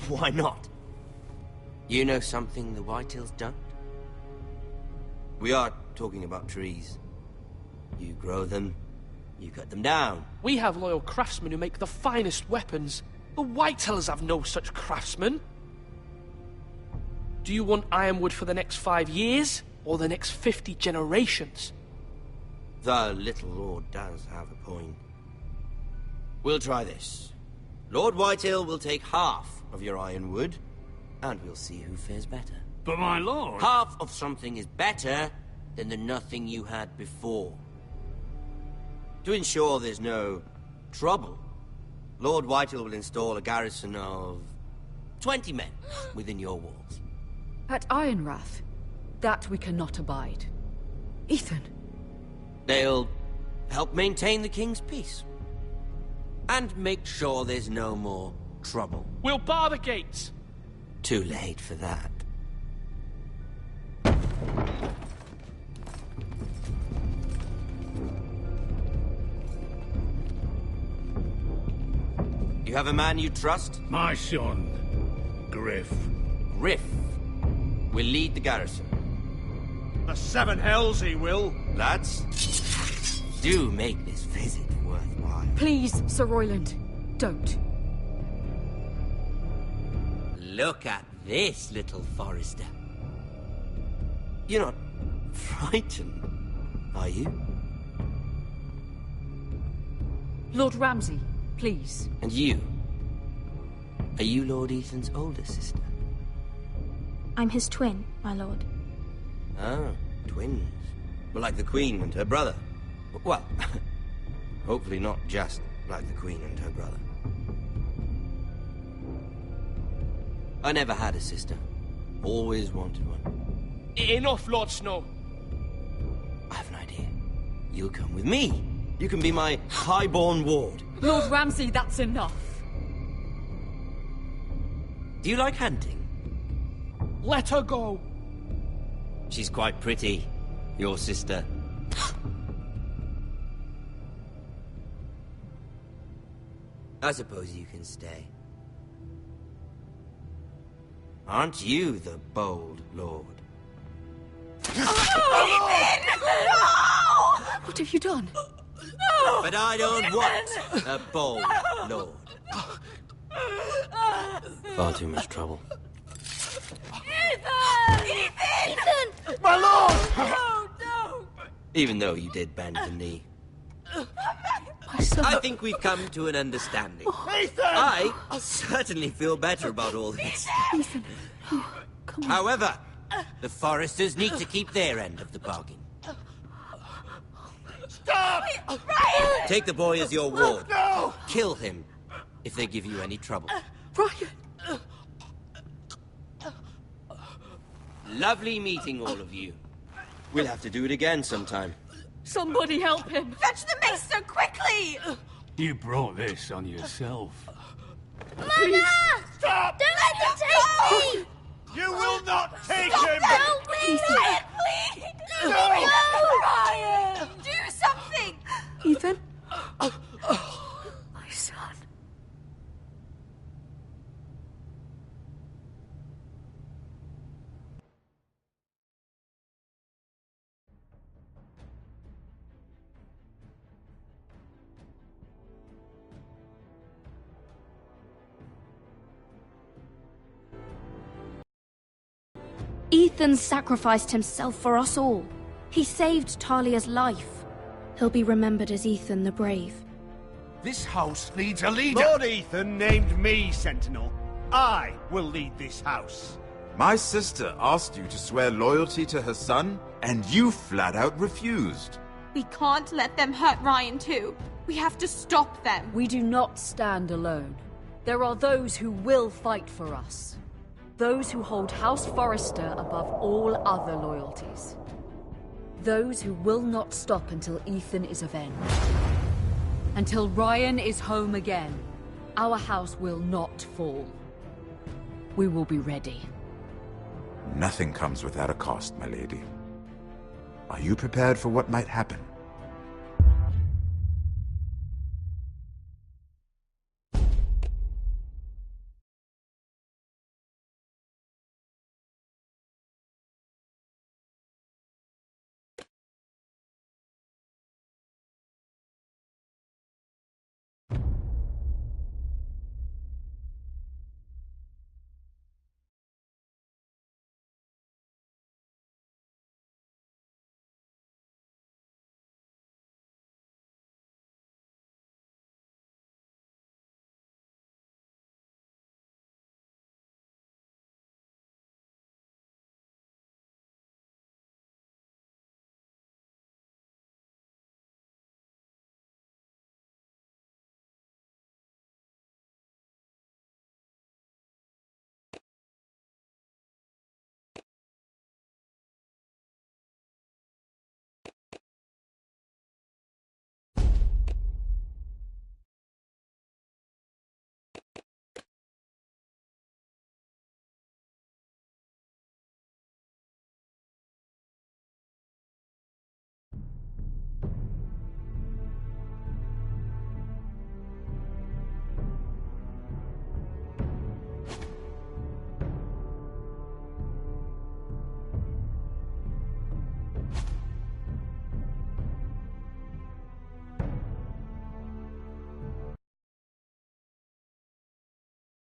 Why not? You know something the Whitehills don't? We are talking about trees. You grow them, You cut them down. We have loyal craftsmen who make the finest weapons. The Whitehillers have no such craftsmen. Do you want ironwood for the next 5 years, or the next 50 generations? The little lord does have a point. We'll try this. Lord Whitehill will take half of your ironwood, and we'll see who fares better. But my lord... Half of something is better than the nothing you had before. To ensure there's no trouble, Lord Whitehill will install a garrison of 20 men within your walls. At Ironrath, that we cannot abide. Ethan. They'll help maintain the king's peace. And make sure there's no more trouble. We'll bar the gates. Too late for that. You have a man you trust? My son, Griff. Griff will lead the garrison. The seven hells he will. Lads, do make this visit worthwhile. Please, Sir Royland, don't. Look at this, little Forester. You're not frightened, are you? Lord Ramsay, please. And you? Are you Lord Ethan's older sister? I'm his twin, my lord. Ah, twins. Well, like the Queen and her brother. Well, hopefully not just like the Queen and her brother. I never had a sister. Always wanted one. Enough, Lord Snow. I have an idea. You'll come with me. You can be my highborn ward. Lord Ramsay, that's enough. Do you like hunting? Let her go. She's quite pretty, your sister. I suppose you can stay. Aren't you the bold lord? What have you done? But I don't want a bold lord. Far too much trouble. Ethan! My lord! No, no! Even though you did bend the knee. I think we've come to an understanding. Ethan! I certainly feel better about all this. Ethan, come on. However, the Foresters need to keep their end of the bargain. Stop! Ryan! Take the boy as your ward. No! Kill him if they give you any trouble. Ryan! Lovely meeting all of you. We'll have to do it again sometime. Somebody help him! Fetch the maester quickly! You brought this on yourself. Mother! Stop! Don't let them take me! You will not take Stop! him! Don't leave! Ryan, please! No! Ryan! Do something! Ethan? My son. Ethan sacrificed himself for us all. He saved Talia's life. He'll be remembered as Ethan the Brave. This house needs a leader. Lord Ethan named me Sentinel. I will lead this house. My sister asked you to swear loyalty to her son, and you flat out refused. We can't let them hurt Ryan too. We have to stop them. We do not stand alone. There are those who will fight for us. Those who hold House Forrester above all other loyalties. Those who will not stop until Ethan is avenged. Until Ryan is home again, our house will not fall. We will be ready. Nothing comes without a cost, my lady. Are you prepared for what might happen?